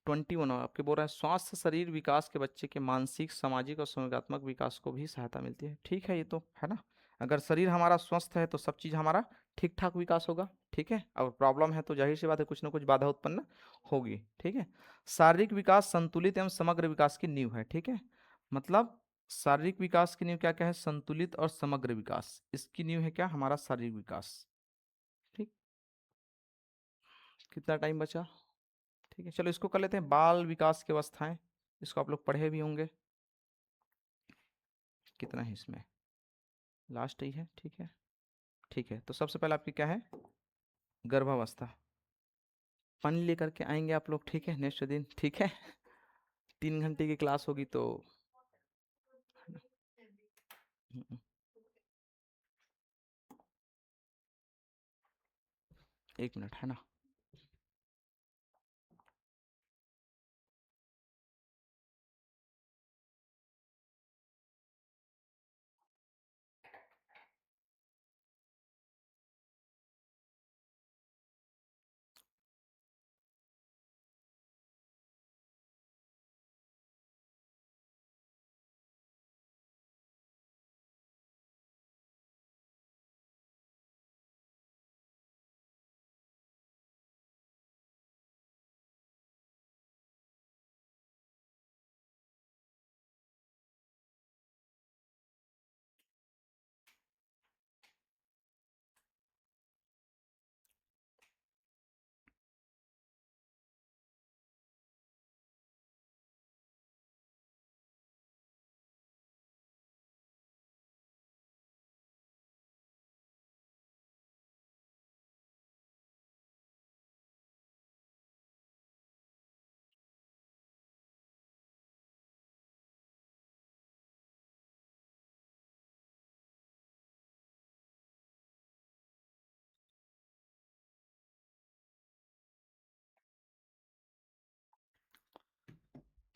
21 आपके बोल रहा है स्वास्थ्य शरीर विकास के बच्चे के मानसिक सामाजिक और संवेगात्मक विकास को भी सहायता मिलती है। ठीक है, ये तो है ना। अगर शरीर हमारा स्वस्थ है तो सब चीज़ हमारा ठीक ठाक विकास होगा। ठीक है, और प्रॉब्लम है तो जाहिर सी बात है कुछ ना कुछ बाधा उत्पन्न होगी। ठीक है, शारीरिक विकास संतुलित एवं समग्र विकास की नींव है। ठीक है, मतलब शारीरिक विकास की नींव क्या क्या है? संतुलित और समग्र विकास, इसकी नींव है क्या? हमारा शारीरिक विकास। ठीक, कितना टाइम बचा? ठीक है, चलो इसको कर लेते हैं बाल विकास की अवस्थाएं। इसको आप लोग पढ़े भी होंगे। कितना है इसमें? लास्ट ही है। ठीक है, ठीक है, तो सबसे पहले आपकी क्या है? गर्भावस्था। पानी लेकर के आएंगे आप लोग। ठीक है, नेक्स्ट दिन। ठीक है, 3 घंटे की क्लास होगी तो हम्म, 1 मिनट है ना।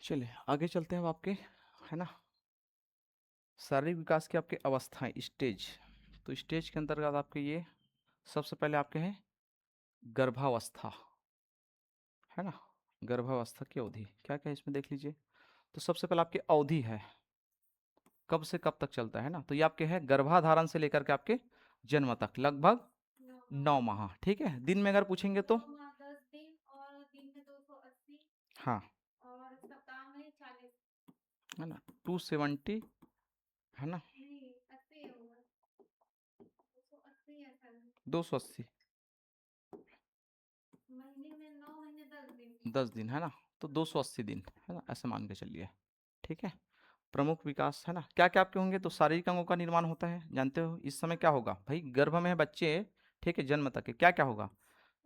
चलिए आगे चलते हैं अब आपके, है ना, शारीरिक विकास की आपके अवस्थाएं, स्टेज। तो स्टेज के अंतर्गत आपके ये सबसे पहले आपके हैं गर्भावस्था, है ना। गर्भावस्था की अवधि क्या क्या है इसमें देख लीजिए। तो सबसे पहले आपकी अवधि है कब से कब तक चलता है ना। तो ये आपके है गर्भाधारण से लेकर के आपके जन्म तक लगभग 9 माह। ठीक है, दिन में अगर पूछेंगे तो 9 माह 10 दिन और दिन में 280। हाँ, और सप्ताह में 40। है ना, 270, है ना, नहीं 80 होगा, 280 ऐसा है। 280, महीने में 9 महीने 10 दिन। 10 दिन, है ना। तो 280 दिन, है ना, ऐसे मान के चलिए। ठीक है, प्रमुख विकास, है ना, क्या क्या आपके होंगे? तो शारीरिक अंगों का निर्माण होता है, जानते हो इस समय क्या होगा भाई, गर्भ में है बच्चे। ठीक है, जन्म तक के क्या क्या होगा?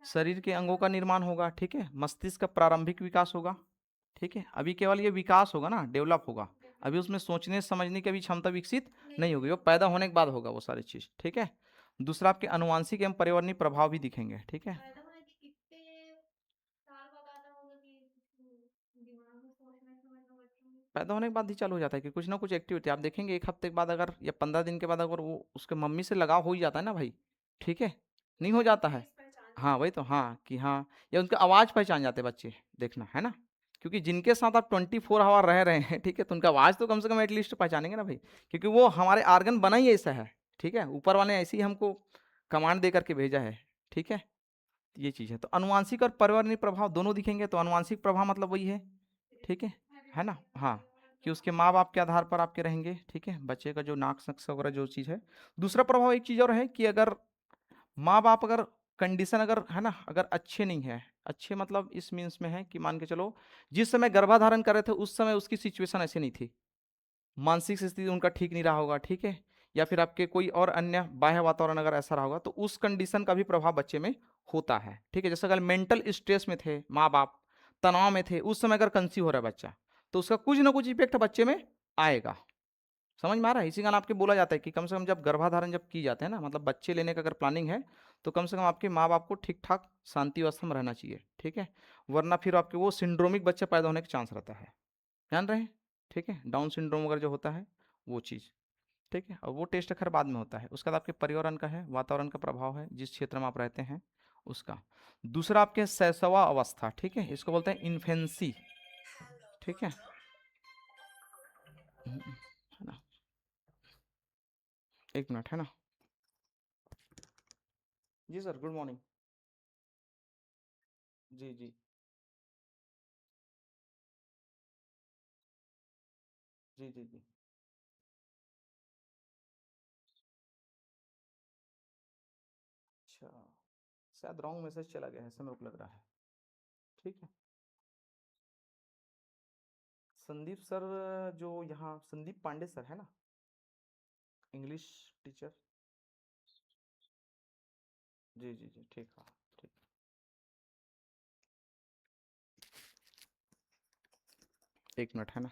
शरीर के अंगों का निर्माण होगा। ठीक है, मस्तिष्क का प्रारंभिक विकास होगा। ठीक है, अभी केवल ये विकास होगा ना, डेवलप होगा। अभी उसमें सोचने समझने की अभी क्षमता विकसित नहीं होगी, वो पैदा होने के बाद होगा वो सारी चीज। ठीक है, दूसरा आपके अनुवांशिक एवं पर्यावरणीय प्रभाव भी दिखेंगे। ठीक है, पैदा होने के कितने साल बाद आता होगा कि दिमाग में सोचना समझना बच्चों में? पैदा होने के बाद ही चालू हो जाता है कि कुछ ना कुछ एक्टिविटी आप देखेंगे 1 हफ्ते के बाद अगर या 15 दिन के बाद अगर वो उसके मम्मी से लगाव हो ही जाता है ना भाई। ठीक है, नहीं हो जाता है? फेस पहचान हाँ वही जाते तो, हैं। हाँ कि हाँ, या उनकी आवाज़ पहचान जाते हैं बच्चे, देखना है ना। क्योंकि जिनके साथ आप 24 आवर रह रहे हैं, ठीक है, तो उनका आवाज़ तो कम से कम एटलीस्ट पहचानेंगे ना भाई, क्योंकि वो हमारे आर्गन बना ही ऐसा है। ठीक है, ऊपर वाले ऐसे ही हमको कमांड दे करके भेजा है। ठीक है, ये चीज़ है। तो अनुवांशिक और पर्यावरणीय प्रभाव दोनों दिखेंगे। तो अनुवांशिक प्रभाव मतलब वही है। ठीक है ना, हाँ, कि उसके माँ बाप के आधार पर आपके रहेंगे। ठीक है, बच्चे का जो नाक नक्शा वगैरह जो चीज़ है। दूसरा प्रभाव एक चीज़ और है कि अगर माँ बाप अगर कंडीशन अगर है ना, अगर अच्छे नहीं है, अच्छे मतलब इस मीन्स में है कि मान के चलो जिस समय गर्भाधारण कर रहे थे उस समय उसकी सिचुएशन ऐसी नहीं थी, मानसिक स्थिति उनका ठीक नहीं रहा होगा। ठीक है, या फिर आपके कोई और अन्य बाह्य वातावरण अगर ऐसा रहा होगा तो उस कंडीशन का भी प्रभाव बच्चे में होता है। ठीक है, जैसे अगर मेंटल स्ट्रेस में थे माँ बाप, तनाव में थे, उस समय अगर कंसीव हो रहा है बच्चा, तो उसका कुछ ना कुछ इफेक्ट बच्चे में आएगा। समझ में आ रहा है? इसी कारण आपके बोला जाता है कि कम से कम जब गर्भाधारण जब की जाते हैं ना, मतलब बच्चे लेने का अगर प्लानिंग है, तो कम से कम आपके माँ बाप को ठीक ठाक शांति अवस्था में रहना चाहिए। ठीक है, वरना फिर आपके वो सिंड्रोमिक बच्चा पैदा होने का चांस रहता है, जान रहे हैं। ठीक है, डाउन सिंड्रोम अगर जो होता है वो चीज़। ठीक है, और वो टेस्ट खैर बाद में होता है। उसके बाद आपके पर्यावरण का है, वातावरण का प्रभाव है, जिस क्षेत्र में आप रहते हैं उसका। दूसरा आपके शैशवा अवस्था, ठीक है, इसको बोलते हैं इन्फेंसी, ठीक है ना, 1 मिनट, है ना। जी सर, गुड मॉर्निंग। जी जी। जी जी जी। अच्छा, शायद रॉन्ग मैसेज चला गया है, ऐसा मेरे को लग रहा है। ठीक है, संदीप सर, जो यहाँ संदीप पांडे सर है ना, इंग्लिश टीचर। जी जी जी, ठीक है, ठीक। 1 मिनट, है ना।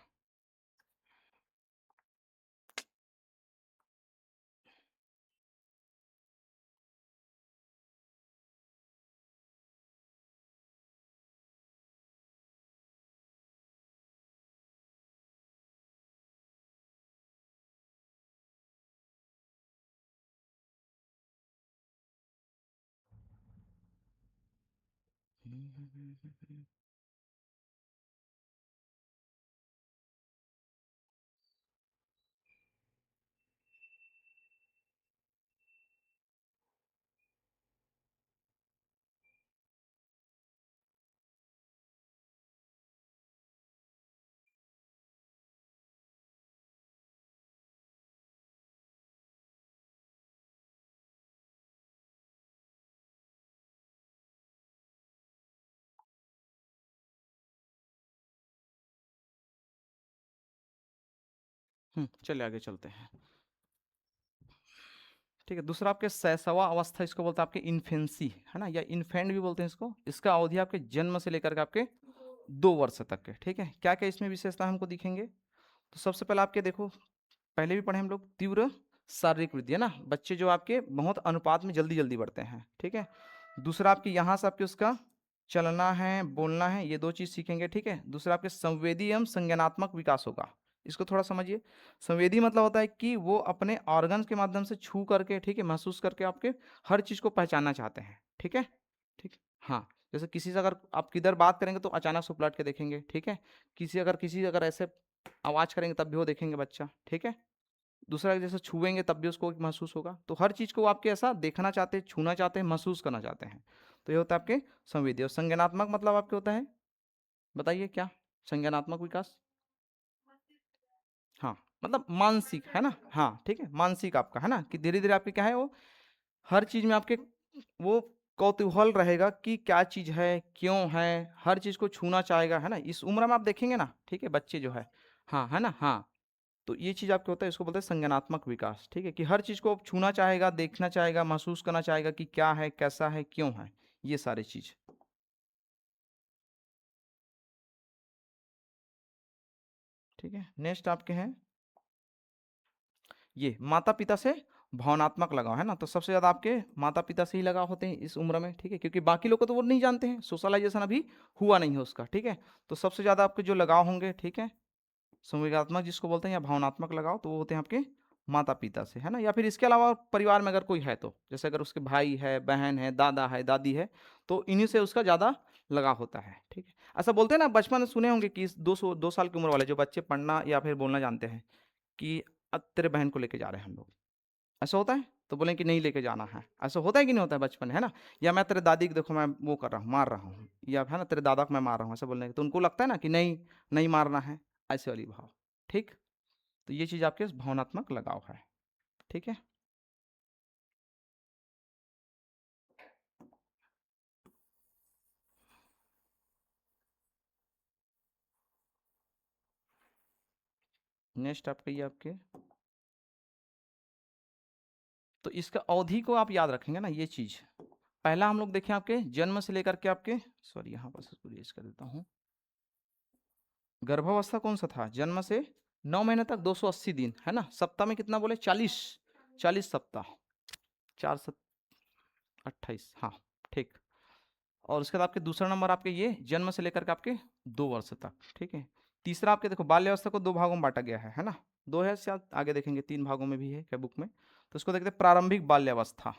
चलिए आगे चलते हैं। ठीक है, दूसरा आपके शैशवा अवस्था, इसको बोलते हैं आपके इन्फेंसी, है ना, या इन्फेंट भी बोलते हैं इसको। इसका अवधि आपके जन्म से लेकर के आपके 2 वर्ष तक के। ठीक है, क्या क्या इसमें विशेषता हमको दिखेंगे। तो सबसे पहले आपके देखो, पहले भी पढ़े हम लोग, तीव्र शारीरिक वृद्धि, है ना, बच्चे जो आपके बहुत अनुपात में जल्दी जल्दी बढ़ते हैं। ठीक है, दूसरा आपके यहाँ से आपके उसका चलना है, बोलना है, ये 2 चीज सीखेंगे। ठीक है, दूसरा आपके संवेदी एवं संज्ञानात्मक विकास होगा। इसको थोड़ा समझिए। संवेदी मतलब होता है कि वो अपने ऑर्गन्स के माध्यम से छू करके, ठीक है, महसूस करके आपके हर चीज को पहचानना चाहते हैं। ठीक है, ठीक, हाँ, जैसे किसी से अगर आप किधर बात करेंगे तो अचानक से पलट के देखेंगे। ठीक है, किसी अगर ऐसे आवाज करेंगे तब भी वो देखेंगे बच्चा। ठीक है, दूसरा जैसे छुएंगे तब भी उसको महसूस होगा। तो हर चीज को आपके ऐसा देखना चाहते हैं, छूना चाहते हैं, महसूस करना चाहते हैं। तो ये होता है आपके संवेदी। और संज्ञानात्मक मतलब आपके होता है, बताइए क्या संज्ञानात्मक विकास। हाँ, मतलब मानसिक, है ना, हाँ ठीक है, मानसिक आपका, है ना, कि धीरे धीरे आपके क्या है वो हर चीज में आपके वो कौतूहल रहेगा कि क्या चीज है, क्यों है, हर चीज को छूना चाहेगा, है ना। इस उम्र में आप देखेंगे ना, ठीक है, बच्चे जो है, हाँ, है ना, हाँ। तो ये चीज आपके होता है, इसको बोलते हैं संज्ञानात्मक विकास। ठीक है, कि हर चीज को छूना चाहेगा, देखना चाहेगा, महसूस करना चाहेगा कि क्या है, कैसा है, क्यों है, ये सारी चीज। ठीक है, नेक्स्ट आपके हैं ये माता पिता से भावनात्मक लगाव, है ना। तो सबसे ज्यादा आपके माता पिता से ही लगाव होते हैं इस उम्र में। ठीक है, क्योंकि बाकी लोग को तो वो नहीं जानते हैं, सोशलाइजेशन अभी हुआ नहीं है उसका। ठीक है, तो सबसे ज्यादा आपके जो लगाव होंगे, ठीक है, संवेगात्मक जिसको बोलते हैं या भावनात्मक लगाव, तो वो होते हैं आपके माता पिता से, है ना। या फिर इसके अलावा परिवार में अगर कोई है तो, जैसे अगर उसके भाई है, बहन है, दादा है, दादी है, तो इन्हीं से उसका ज्यादा लगाव होता है। ठीक है, ऐसा बोलते हैं ना, बचपन में सुने होंगे कि 2 साल की उम्र वाले जो बच्चे पढ़ना या फिर बोलना जानते हैं कि अब तेरे बहन को लेके जा रहे हैं हम लोग, ऐसा होता है, तो बोलें कि नहीं लेके जाना है। ऐसा होता है कि नहीं होता है बचपन, है ना। या मैं तेरे दादी को देखो मैं वो कर रहा हूँ, मार रहा हूँ, या है ना तेरे दादा को मैं मार रहा हूँ, ऐसा बोलने के तो उनको लगता है ना कि नहीं, नहीं मारना है, ऐसे वाली भाव। ठीक, तो ये चीज आपके भावनात्मक लगाव है। ठीक है, नेक्स्ट आपके ये आपके, तो इसका अवधि को आप याद रखेंगे ना ये चीज। पहला हम लोग देखें आपके जन्म से लेकर के आपके, सॉरी यहाँ पर इसको रेज कर देता हूँ, गर्भावस्था कौन सा था, जन्म से 9 महीने तक 280 दिन, है ना। सप्ताह में कितना बोले, 40 सप्ताह, 4 7 28, हाँ ठीक। और उसके बाद आपके दूसरा नंबर आपके ये जन्म से लेकर के आपके 2 वर्ष तक। ठीक है, तीसरा आपके देखो बाल्यावस्था को 2 भागों में बांटा गया है ना। 2 है शायद, आगे देखेंगे 3 भागों में भी है क्या बुक में। तो इसको देखते हैं प्रारंभिक बाल्यावस्था,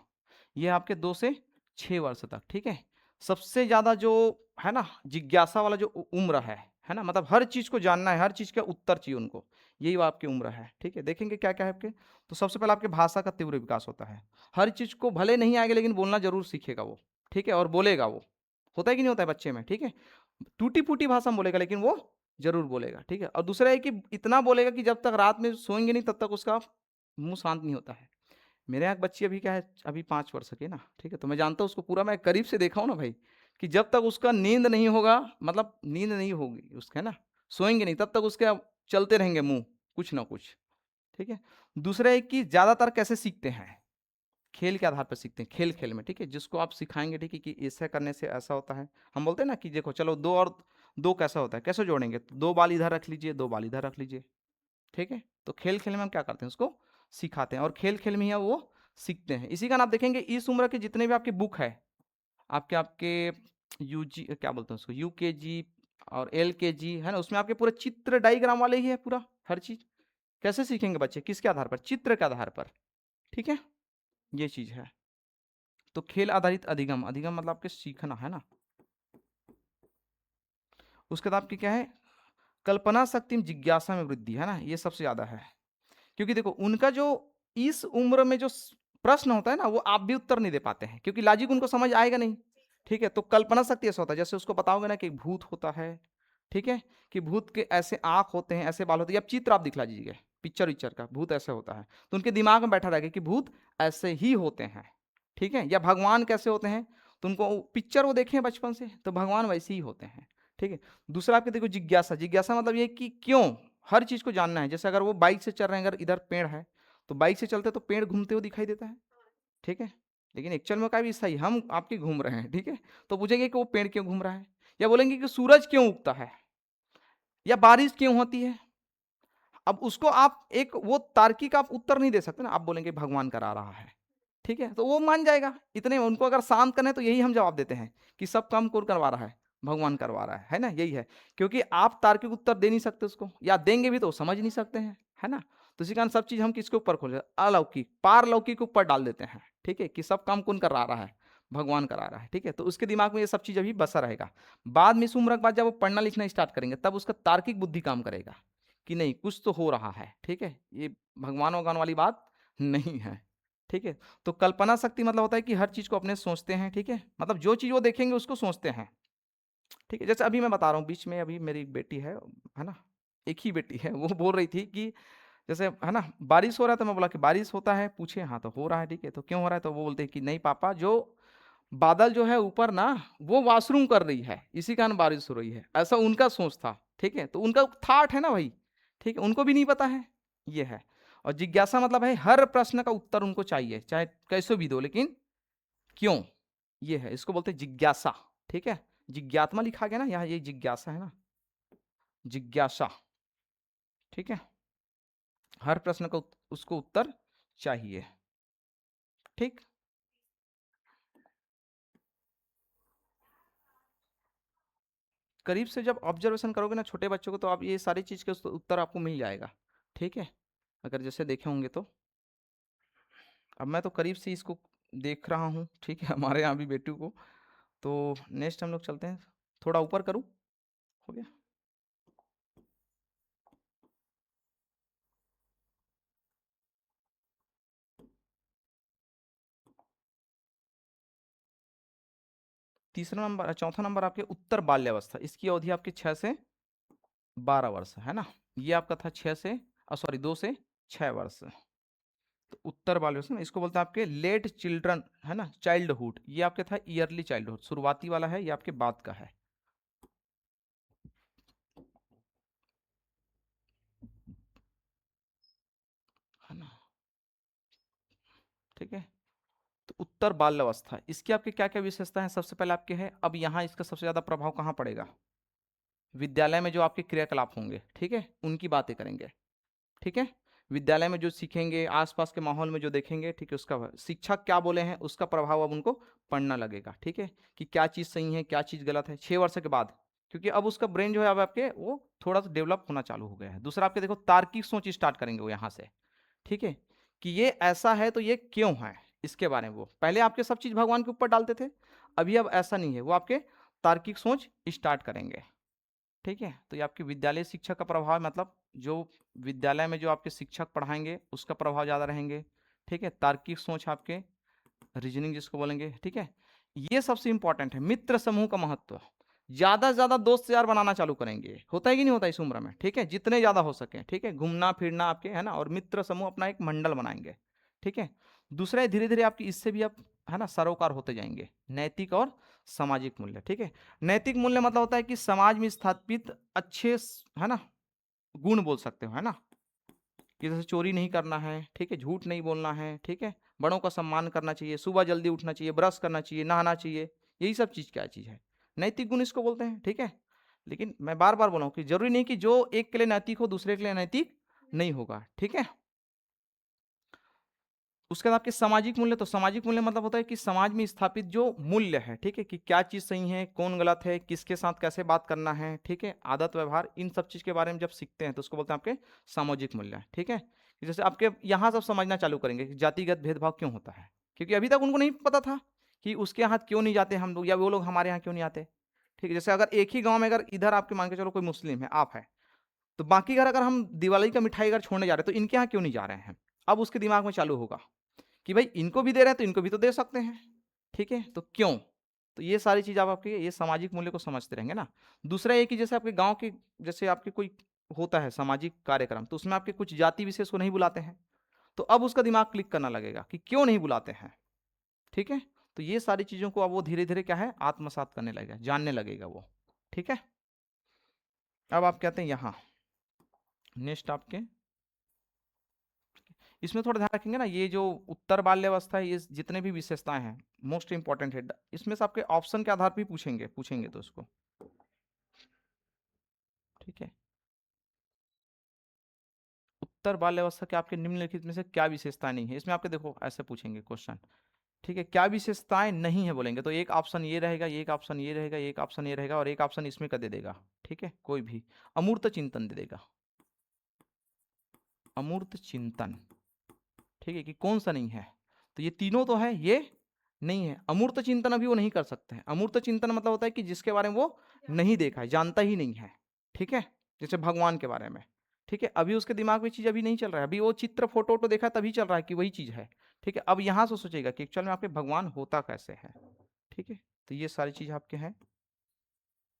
ये आपके 2 से 6 वर्ष तक, ठीक है। सबसे ज्यादा जो है ना जिज्ञासा वाला जो उम्र है ना, मतलब हर चीज को जानना है, हर चीज का उत्तर चाहिए उनको, यही आपकी उम्र है, ठीक है। देखेंगे क्या क्या है आपके। तो सबसे पहले आपके भाषा का तीव्र विकास होता है, हर चीज को भले नहीं आएगा लेकिन बोलना जरूर सीखेगा वो, ठीक है, और बोलेगा वो, होता है कि नहीं होता है बच्चे में, ठीक है। टूटी फूटी भाषा में बोलेगा लेकिन वो जरूर बोलेगा, ठीक है। और दूसरा है कि इतना बोलेगा कि जब तक रात में सोएंगे नहीं तब तक उसका मुंह शांत नहीं होता है। मेरे यहाँ एक बच्ची अभी क्या है, अभी 5 वर्ष की है ना, ठीक है। तो मैं जानता हूँ उसको पूरा, मैं करीब से देखा हूँ ना भाई, कि जब तक उसका नींद नहीं होगा, मतलब नींद नहीं होगी उसका, है ना, सोएंगे नहीं तब तक उसके चलते रहेंगे मुंह कुछ ना कुछ, ठीक है। दूसरा है कि ज्यादातर कैसे सीखते हैं, खेल के आधार पर सीखते हैं, खेल खेल में, ठीक है। जिसको आप सिखाएंगे, ठीक है, कि ऐसा करने से ऐसा होता है। हम बोलते हैं ना कि देखो चलो दो और दो कैसा होता है, कैसे जोड़ेंगे, तो 2 बाल इधर रख लीजिए, 2 बाल इधर रख लीजिए, ठीक है। तो खेल खेल में हम क्या करते हैं, उसको सिखाते हैं, और खेल खेल में ही वो सीखते हैं। इसी कारण आप देखेंगे इस उम्र के जितने भी आपके बुक है, आपके आपके यूजी क्या बोलते हैं उसको, यूकेजी और एलकेजी, है ना, उसमें आपके पूरे चित्र डायग्राम वाले ही है पूरा, हर चीज। कैसे सीखेंगे बच्चे, किसके आधार पर, चित्र के आधार पर, ठीक है, ये चीज है। तो खेल आधारित अधिगम, अधिगम मतलब आपके सीखना, है ना। उसके बाद आपकी क्या है, कल्पना शक्ति में जिज्ञासा में वृद्धि, है ना, ये सबसे ज्यादा है। क्योंकि देखो उनका जो इस उम्र में जो प्रश्न होता है ना, वो आप भी उत्तर नहीं दे पाते हैं, क्योंकि लॉजिक उनको समझ आएगा नहीं, ठीक है। तो कल्पना शक्ति ऐसा होता है, जैसे उसको बताओगे ना कि भूत होता है, ठीक है, कि भूत के ऐसे आंख होते हैं, ऐसे बाल होते हैं, अब चित्र आप दिखला दीजिए, पिक्चर विक्चर का, भूत ऐसे होता है, तो उनके दिमाग में बैठा रहेगा कि भूत ऐसे ही होते हैं, ठीक है। या भगवान कैसे होते हैं, तो उनको पिक्चर वो देखे हैं बचपन से, तो भगवान वैसे ही होते हैं, ठीक है। दूसरा आपके देखो जिज्ञासा, जिज्ञासा मतलब ये कि क्यों, हर चीज को जानना है। जैसे अगर वो बाइक से चल रहे हैं, अगर इधर पेड़ है तो बाइक से चलते तो पेड़ घूमते हुए दिखाई देता है, ठीक है। लेकिन एक्चुअल में का भी सही, हम आपके घूम रहे हैं, ठीक है। तो पूछेंगे कि वो पेड़ क्यों घूम रहा है, या बोलेंगे कि सूरज क्यों उगता है, या बारिश क्यों होती है। अब उसको आप एक वो तार्किक आप उत्तर नहीं दे सकते ना, आप बोलेंगे भगवान करा रहा है, ठीक है, तो वो मान जाएगा इतने में। उनको अगर शांत करना है तो यही हम जवाब देते हैं कि सब काम कौन करवा रहा है, भगवान करवा रहा है ना, यही है। क्योंकि आप तार्किक उत्तर दे नहीं सकते उसको, या देंगे भी तो समझ नहीं सकते हैं, है ना। तो इसी कारण सब चीज हम किसके ऊपर खोल, अलौकिक पारलौकिक के ऊपर डाल देते हैं, ठीक है, कि सब काम कौन करा रहा है, भगवान करा रहा है, ठीक है। तो उसके दिमाग में ये सब चीज अभी बसा रहेगा। बाद में इस उम्र के बाद जब वो पढ़ना लिखना स्टार्ट करेंगे तब उसका तार्किक बुद्धि काम करेगा कि नहीं कुछ तो हो रहा है, ठीक है, ये भगवान वगवान वाली बात नहीं है, ठीक है। तो कल्पना शक्ति मतलब होता है कि हर चीज को अपने सोचते हैं, ठीक है, मतलब जो चीज वो देखेंगे उसको सोचते हैं, ठीक है। जैसे अभी मैं बता रहा हूँ, बीच में अभी मेरी एक बेटी है ना, एक ही बेटी है, वो बोल रही थी कि जैसे है ना बारिश हो रहा है, तो मैं बोला कि बारिश होता है, पूछे हाँ तो हो रहा है, ठीक है, तो क्यों हो रहा है, तो वो बोलते हैं कि नहीं पापा, जो बादल जो है ऊपर ना वो वॉशरूम कर रही है, इसी कारण बारिश हो रही है, ऐसा उनका सोच था, ठीक है। तो उनका थाट है ना भाई, ठीक है, उनको भी नहीं पता है, ये है। और जिज्ञासा मतलब है हर प्रश्न का उत्तर उनको चाहिए, चाहे कैसे भी दो, लेकिन क्यों, ये है, इसको बोलते हैं जिज्ञासा, ठीक है। जिज्ञात्मा लिखा गया ना यहाँ, ये जिज्ञासा है ना, जिज्ञासा, ठीक है। हर प्रश्न का उसको उत्तर चाहिए, ठीक। करीब से जब ऑब्जर्वेशन करोगे ना छोटे बच्चों को, तो आप ये सारी चीज के उत्तर आपको मिल जाएगा, ठीक है, अगर जैसे देखे होंगे तो। अब मैं तो करीब से इसको देख रहा हूँ, ठीक है, हमारे यहाँ भी बेटू को। तो नेक्स्ट हम लोग चलते हैं, थोड़ा ऊपर करूँ, हो गया। तीसरा नंबर, चौथा नंबर आपके उत्तर बाल्यावस्था, इसकी अवधि आपकी 6 से 12 वर्ष है ना। ये आपका था 6 से, सॉरी 2 से 6 वर्ष। तो उत्तर बाल्यावस्था, इसको बोलते हैं आपके लेट चिल्ड्रन, है ना, चाइल्डहुड। ये आपके था ईयरली चाइल्डहुड, शुरुआती वाला है, ये आपके बाद का है ना, ठीक है। तो उत्तर बाल्यावस्था, इसकी आपकी क्या क्या विशेषता है, सबसे पहले आपके है, अब यहाँ इसका सबसे ज्यादा प्रभाव कहाँ पड़ेगा, विद्यालय में जो आपके क्रियाकलाप होंगे, ठीक है, उनकी बातें करेंगे, ठीक है। विद्यालय में जो सीखेंगे, आसपास के माहौल में जो देखेंगे, ठीक है, उसका शिक्षक क्या बोले हैं उसका प्रभाव अब उनको पड़ना लगेगा, ठीक है, कि क्या चीज़ सही है क्या चीज़ गलत है, 6 वर्ष के बाद। क्योंकि अब उसका ब्रेन जो है अब आपके वो थोड़ा सा डेवलप होना चालू हो गया है। दूसरा आपके देखो तार्किक सोच स्टार्ट करेंगे वो यहाँ से, ठीक है, कि ये ऐसा है तो ये क्यों है, इसके बारे में वो पहले आपके सब चीज भगवान के ऊपर डालते थे, अभी अब ऐसा नहीं है, वो आपके तार्किक सोच स्टार्ट करेंगे। ठीक है, तो ये आपके विद्यालय शिक्षा का प्रभाव, मतलब जो विद्यालय में जो आपके शिक्षक पढ़ाएंगे उसका प्रभाव ज्यादा रहेंगे। ठीक है, तार्किक सोच आपके, रीजनिंग जिसको बोलेंगे। ठीक है, ये सबसे इंपॉर्टेंट है। मित्र समूह का महत्व, ज्यादा से ज्यादा दोस्त यार बनाना चालू करेंगे, होता है कि नहीं होता इस उम्र में। ठीक है, जितने ज्यादा हो सके। ठीक है, घूमना फिरना आपके, है ना, और मित्र समूह अपना एक मंडल बनाएंगे। ठीक है, दूसरा है धीरे धीरे आपकी इससे भी आप, है ना, सरोकार होते जाएंगे। नैतिक और सामाजिक मूल्य। ठीक है, नैतिक मूल्य मतलब होता है कि समाज में स्थापित अच्छे है ना गुण बोल सकते हो, है ना, कि जैसे चोरी नहीं करना है। ठीक है, झूठ नहीं बोलना है। ठीक है, बड़ों का सम्मान करना चाहिए, सुबह जल्दी उठना चाहिए, ब्रश करना चाहिए, नहाना चाहिए। यही सब चीज क्या चीज है, नैतिक गुण इसको बोलते हैं। ठीक है, लेकिन मैं बार बार बोला हूं कि जरूरी नहीं कि जो एक के लिए नैतिक हो दूसरे के लिए नैतिक नहीं होगा। ठीक है, उसके बाद आपके सामाजिक मूल्य, तो सामाजिक मूल्य मतलब होता है कि समाज में स्थापित जो मूल्य है। ठीक है, कि क्या चीज सही है, कौन गलत है, किसके साथ कैसे बात करना है। ठीक है, आदत व्यवहार, इन सब चीज के बारे में जब सीखते हैं तो उसको बोलते हैं आपके सामाजिक मूल्य। ठीक है, कि जैसे आपके यहाँ सब समझना चालू करेंगे कि जातिगत भेदभाव क्यों होता है, क्योंकि अभी तक उनको नहीं पता था कि उसके यहाँ क्यों नहीं जाते हम लोग, या वो लोग हमारे यहाँ क्यों नहीं आते। ठीक है, जैसे अगर एक ही गाँव में अगर इधर आपके मान के चलो कोई मुस्लिम है, आप है, तो बाकी घर अगर हम दिवाली का मिठाई अगर छोड़ने जा रहे हैं तो इनके यहाँ क्यों नहीं जा रहे हैं। अब उसके दिमाग में चालू होगा कि भाई इनको भी दे रहे हैं तो इनको भी तो दे सकते हैं। ठीक है, तो क्यों, तो ये सारी चीज आप आपके ये सामाजिक मूल्य को समझते रहेंगे ना। दूसरा ये कि जैसे आपके गांव के, जैसे आपके कोई होता है सामाजिक कार्यक्रम, तो उसमें आपके कुछ जाति विशेष को नहीं बुलाते हैं, तो अब उसका दिमाग क्लिक करना लगेगा कि क्यों नहीं बुलाते हैं। ठीक है, तो ये सारी चीजों को अब वो धीरे धीरे क्या है आत्मसात करने लगेगा, जानने लगेगा वो। ठीक है, अब आप कहते हैं यहाँ नेक्स्ट आपके, इसमें थोड़ा ध्यान रखेंगे ना, ये जो उत्तर बाल्यावस्था है, ये जितने भी विशेषताएं हैं मोस्ट इंपॉर्टेंट है, इसमें से आपके ऑप्शन के आधार पर भी पूछेंगे पूछेंगे तो उसको। ठीक है, उत्तर बाल्यावस्था के आपके निम्नलिखित में से क्या विशेषताएं नहीं है, इसमें आपके देखो ऐसे पूछेंगे क्वेश्चन। ठीक है, क्या विशेषताएं नहीं है बोलेंगे तो एक ऑप्शन ये रहेगा, एक ऑप्शन ये रहेगा, एक ऑप्शन ये रहेगा, और एक ऑप्शन इसमें का दे देगा। ठीक है, कोई भी अमूर्त चिंतन दे देगा, अमूर्त चिंतन। ठीक है, कि कौन सा नहीं है, तो ये तीनों तो है, ये नहीं है। अमूर्त चिंतन अभी वो नहीं कर सकते हैं। अमूर्त चिंतन मतलब होता है कि जिसके बारे में वो नहीं देखा है, जानता ही नहीं है। ठीक है, जैसे भगवान के बारे में। ठीक है, अभी उसके दिमाग में चीज अभी नहीं चल रहा है, अभी वो चित्र फोटो वोटो देखा तभी चल रहा है कि वही चीज है। ठीक है, अब यहां से सोचेगा कि एक्चुअल में आपके भगवान होता कैसे है। ठीक है, तो ये सारी चीज आपके हैं।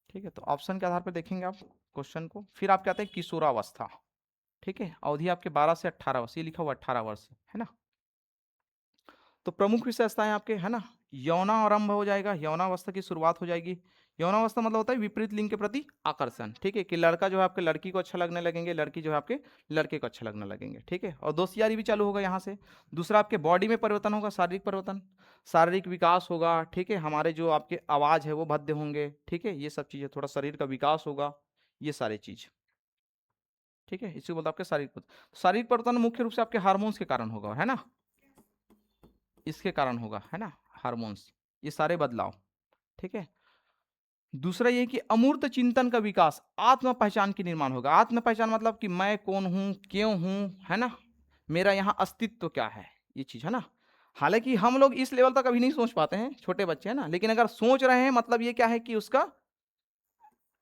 ठीक है, तो ऑप्शन के आधार पर देखेंगे आप क्वेश्चन को। फिर आप कहते हैं किशोरावस्था। ठीक है, अवधि आपके 12 से 18 वर्ष, ये लिखा हुआ 18 वर्ष है ना। तो प्रमुख विशेषताएं आपके, है ना, यौनारंभ हो जाएगा, यौनावस्था की शुरुआत हो जाएगी। यौनावस्था मतलब होता है विपरीत लिंग के प्रति आकर्षण। ठीक है, कि लड़का जो है आपके लड़की को अच्छा लगने लगेंगे, लड़की जो है आपके लड़के को अच्छा लगने लगेंगे। ठीक है, और दोस्ती यारी भी चालू होगा यहाँ से। दूसरा आपके बॉडी में परिवर्तन होगा, शारीरिक परिवर्तन, शारीरिक विकास होगा। ठीक है, हमारे जो आपके आवाज है वो भद्दे होंगे। ठीक है, ये सब चीजें, थोड़ा शरीर का विकास होगा, ये सारी चीज। ठीक है, इसी को बोलते हैं आपके शारीरिक परिवर्तन। शारीरिक परिवर्तन मुख्य रूप से आपके हार्मोन्स के कारण होगा, है ना, इसके कारण होगा, है ना, हार्मोन्स, ये सारे बदलाव। ठीक है, दूसरा ये कि अमूर्त चिंतन का विकास, आत्म पहचान की निर्माण होगा। आत्म पहचान मतलब कि मैं कौन हूं, क्यों हूं, है ना, मेरा यहाँ अस्तित्व क्या है, ये चीज है ना। हालांकि हम लोग इस लेवल तक अभी नहीं सोच पाते हैं, छोटे बच्चे हैं ना, लेकिन अगर सोच रहे हैं मतलब ये क्या है कि उसका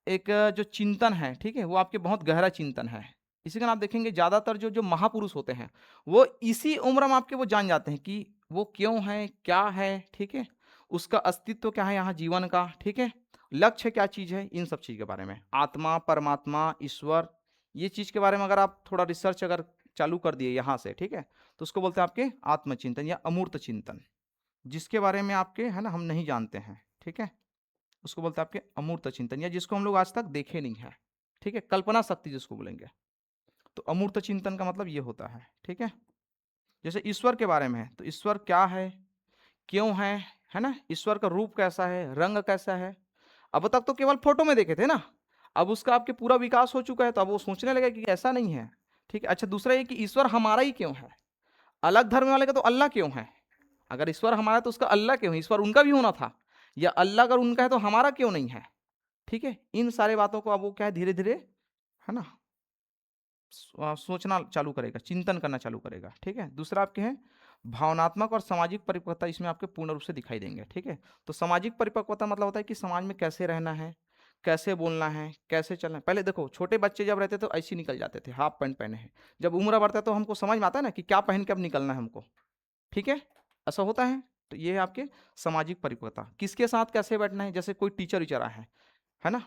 एक जो चिंतन है, ठीक है, वो आपके बहुत गहरा चिंतन है। इसी कारण आप देखेंगे ज्यादातर जो जो महापुरुष होते हैं वो इसी उम्र में आपके वो जान जाते हैं कि वो क्यों है, क्या है। ठीक है, उसका अस्तित्व क्या है यहाँ जीवन का। ठीक है, लक्ष्य क्या चीज है, इन सब चीज के बारे में, आत्मा, परमात्मा, ईश्वर, ये चीज के बारे में अगर आप थोड़ा रिसर्च अगर चालू कर दिए यहाँ से, ठीक है, तो उसको बोलते हैं आपके आत्मचिंतन या अमूर्त चिंतन, जिसके बारे में आपके, है ना, हम नहीं जानते हैं। ठीक है, उसको बोलते हैं आपके अमूर्त चिंतन, या जिसको हम लोग आज तक देखे नहीं है। ठीक है, कल्पना शक्ति जिसको बोलेंगे, तो अमूर्त चिंतन का मतलब ये होता है। ठीक है, जैसे ईश्वर के बारे में है, तो ईश्वर क्या है, क्यों है ना, ईश्वर का रूप कैसा है, रंग कैसा है। अब तक तो केवल फोटो में देखे थे ना, अब उसका आपके पूरा विकास हो चुका है, तो अब वो सोचने लगे कि ऐसा नहीं है। ठीक है, अच्छा दूसरा ये कि ईश्वर हमारा ही क्यों है, अलग धर्म वाले का तो अल्लाह क्यों है, अगर ईश्वर हमारा है तो उसका अल्लाह क्यों है, ईश्वर उनका भी होना था, या अल्लाह अगर उनका है तो हमारा क्यों नहीं है। ठीक है, इन सारे बातों को अब वो क्या है धीरे धीरे, है ना, सोचना चालू करेगा, चिंतन करना चालू करेगा। ठीक है, दूसरा आपके हैं भावनात्मक और सामाजिक परिपक्वता इसमें आपके पूर्ण रूप से दिखाई देंगे, ठीक है। तो सामाजिक परिपक्वता मतलब होता है कि समाज में कैसे रहना है, कैसे बोलना है, कैसे चलना है। पहले देखो छोटे बच्चे जब रहते तो ऐसे ही निकल जाते थे, हाफ पैंट पहने हैं। जब उम्र बढ़ता है तो हमको समझ में आता है ना कि क्या पहन के अब निकलना है हमको, ठीक है, ऐसा होता है। तो ये है आपके सामाजिक परिपक्वता। किसके साथ कैसे बैठना है, जैसे कोई टीचर वीचर आया है ना,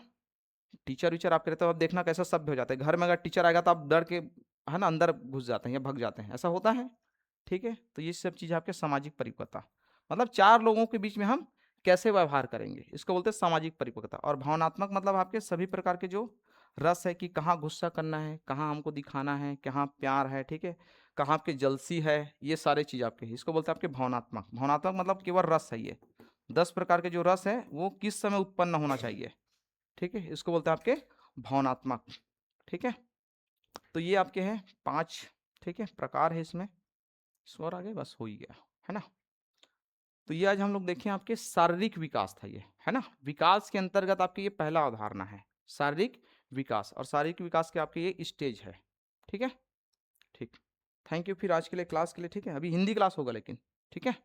टीचर वीचर आपके रहते हो, अब देखना कैसा सभ्य हो जाता है। घर में अगर टीचर आएगा तो आप डर के, है ना, अंदर घुस जाते हैं या भग जाते हैं, ऐसा होता है, ठीक है। तो ये सब चीज़ आपके सामाजिक परिपक्वता, मतलब चार लोगों के बीच में हम कैसे व्यवहार करेंगे, इसको बोलते हैं सामाजिक परिपक्वता। और भावनात्मक मतलब आपके सभी प्रकार के जो रस है कि कहाँ गुस्सा करना है, कहाँ हमको दिखाना है, कहाँ प्यार है, ठीक है, कहाँ आपके जलसी है, ये सारे चीज़ आपके, इसको बोलते हैं आपके भावनात्मक। भावनात्मक मतलब केवल रस है, ये 10 प्रकार के जो रस है वो किस समय उत्पन्न होना चाहिए, ठीक है, इसको बोलते हैं आपके भावनात्मक, ठीक है। तो ये आपके हैं 5, ठीक है, प्रकार है इसमें। स्वर आगे बस हो ही गया, है ना। तो ये आज हम लोग देखें आपके शारीरिक विकास था ये, है ना। विकास के अंतर्गत आपके ये पहला अवधारणा है, शारीरिक विकास। और शारीरिक विकास के आपके ये स्टेज है, ठीक है। ठीक, थैंक यू फिर आज के लिए क्लास के लिए, ठीक है। अभी हिंदी क्लास होगा लेकिन, ठीक है।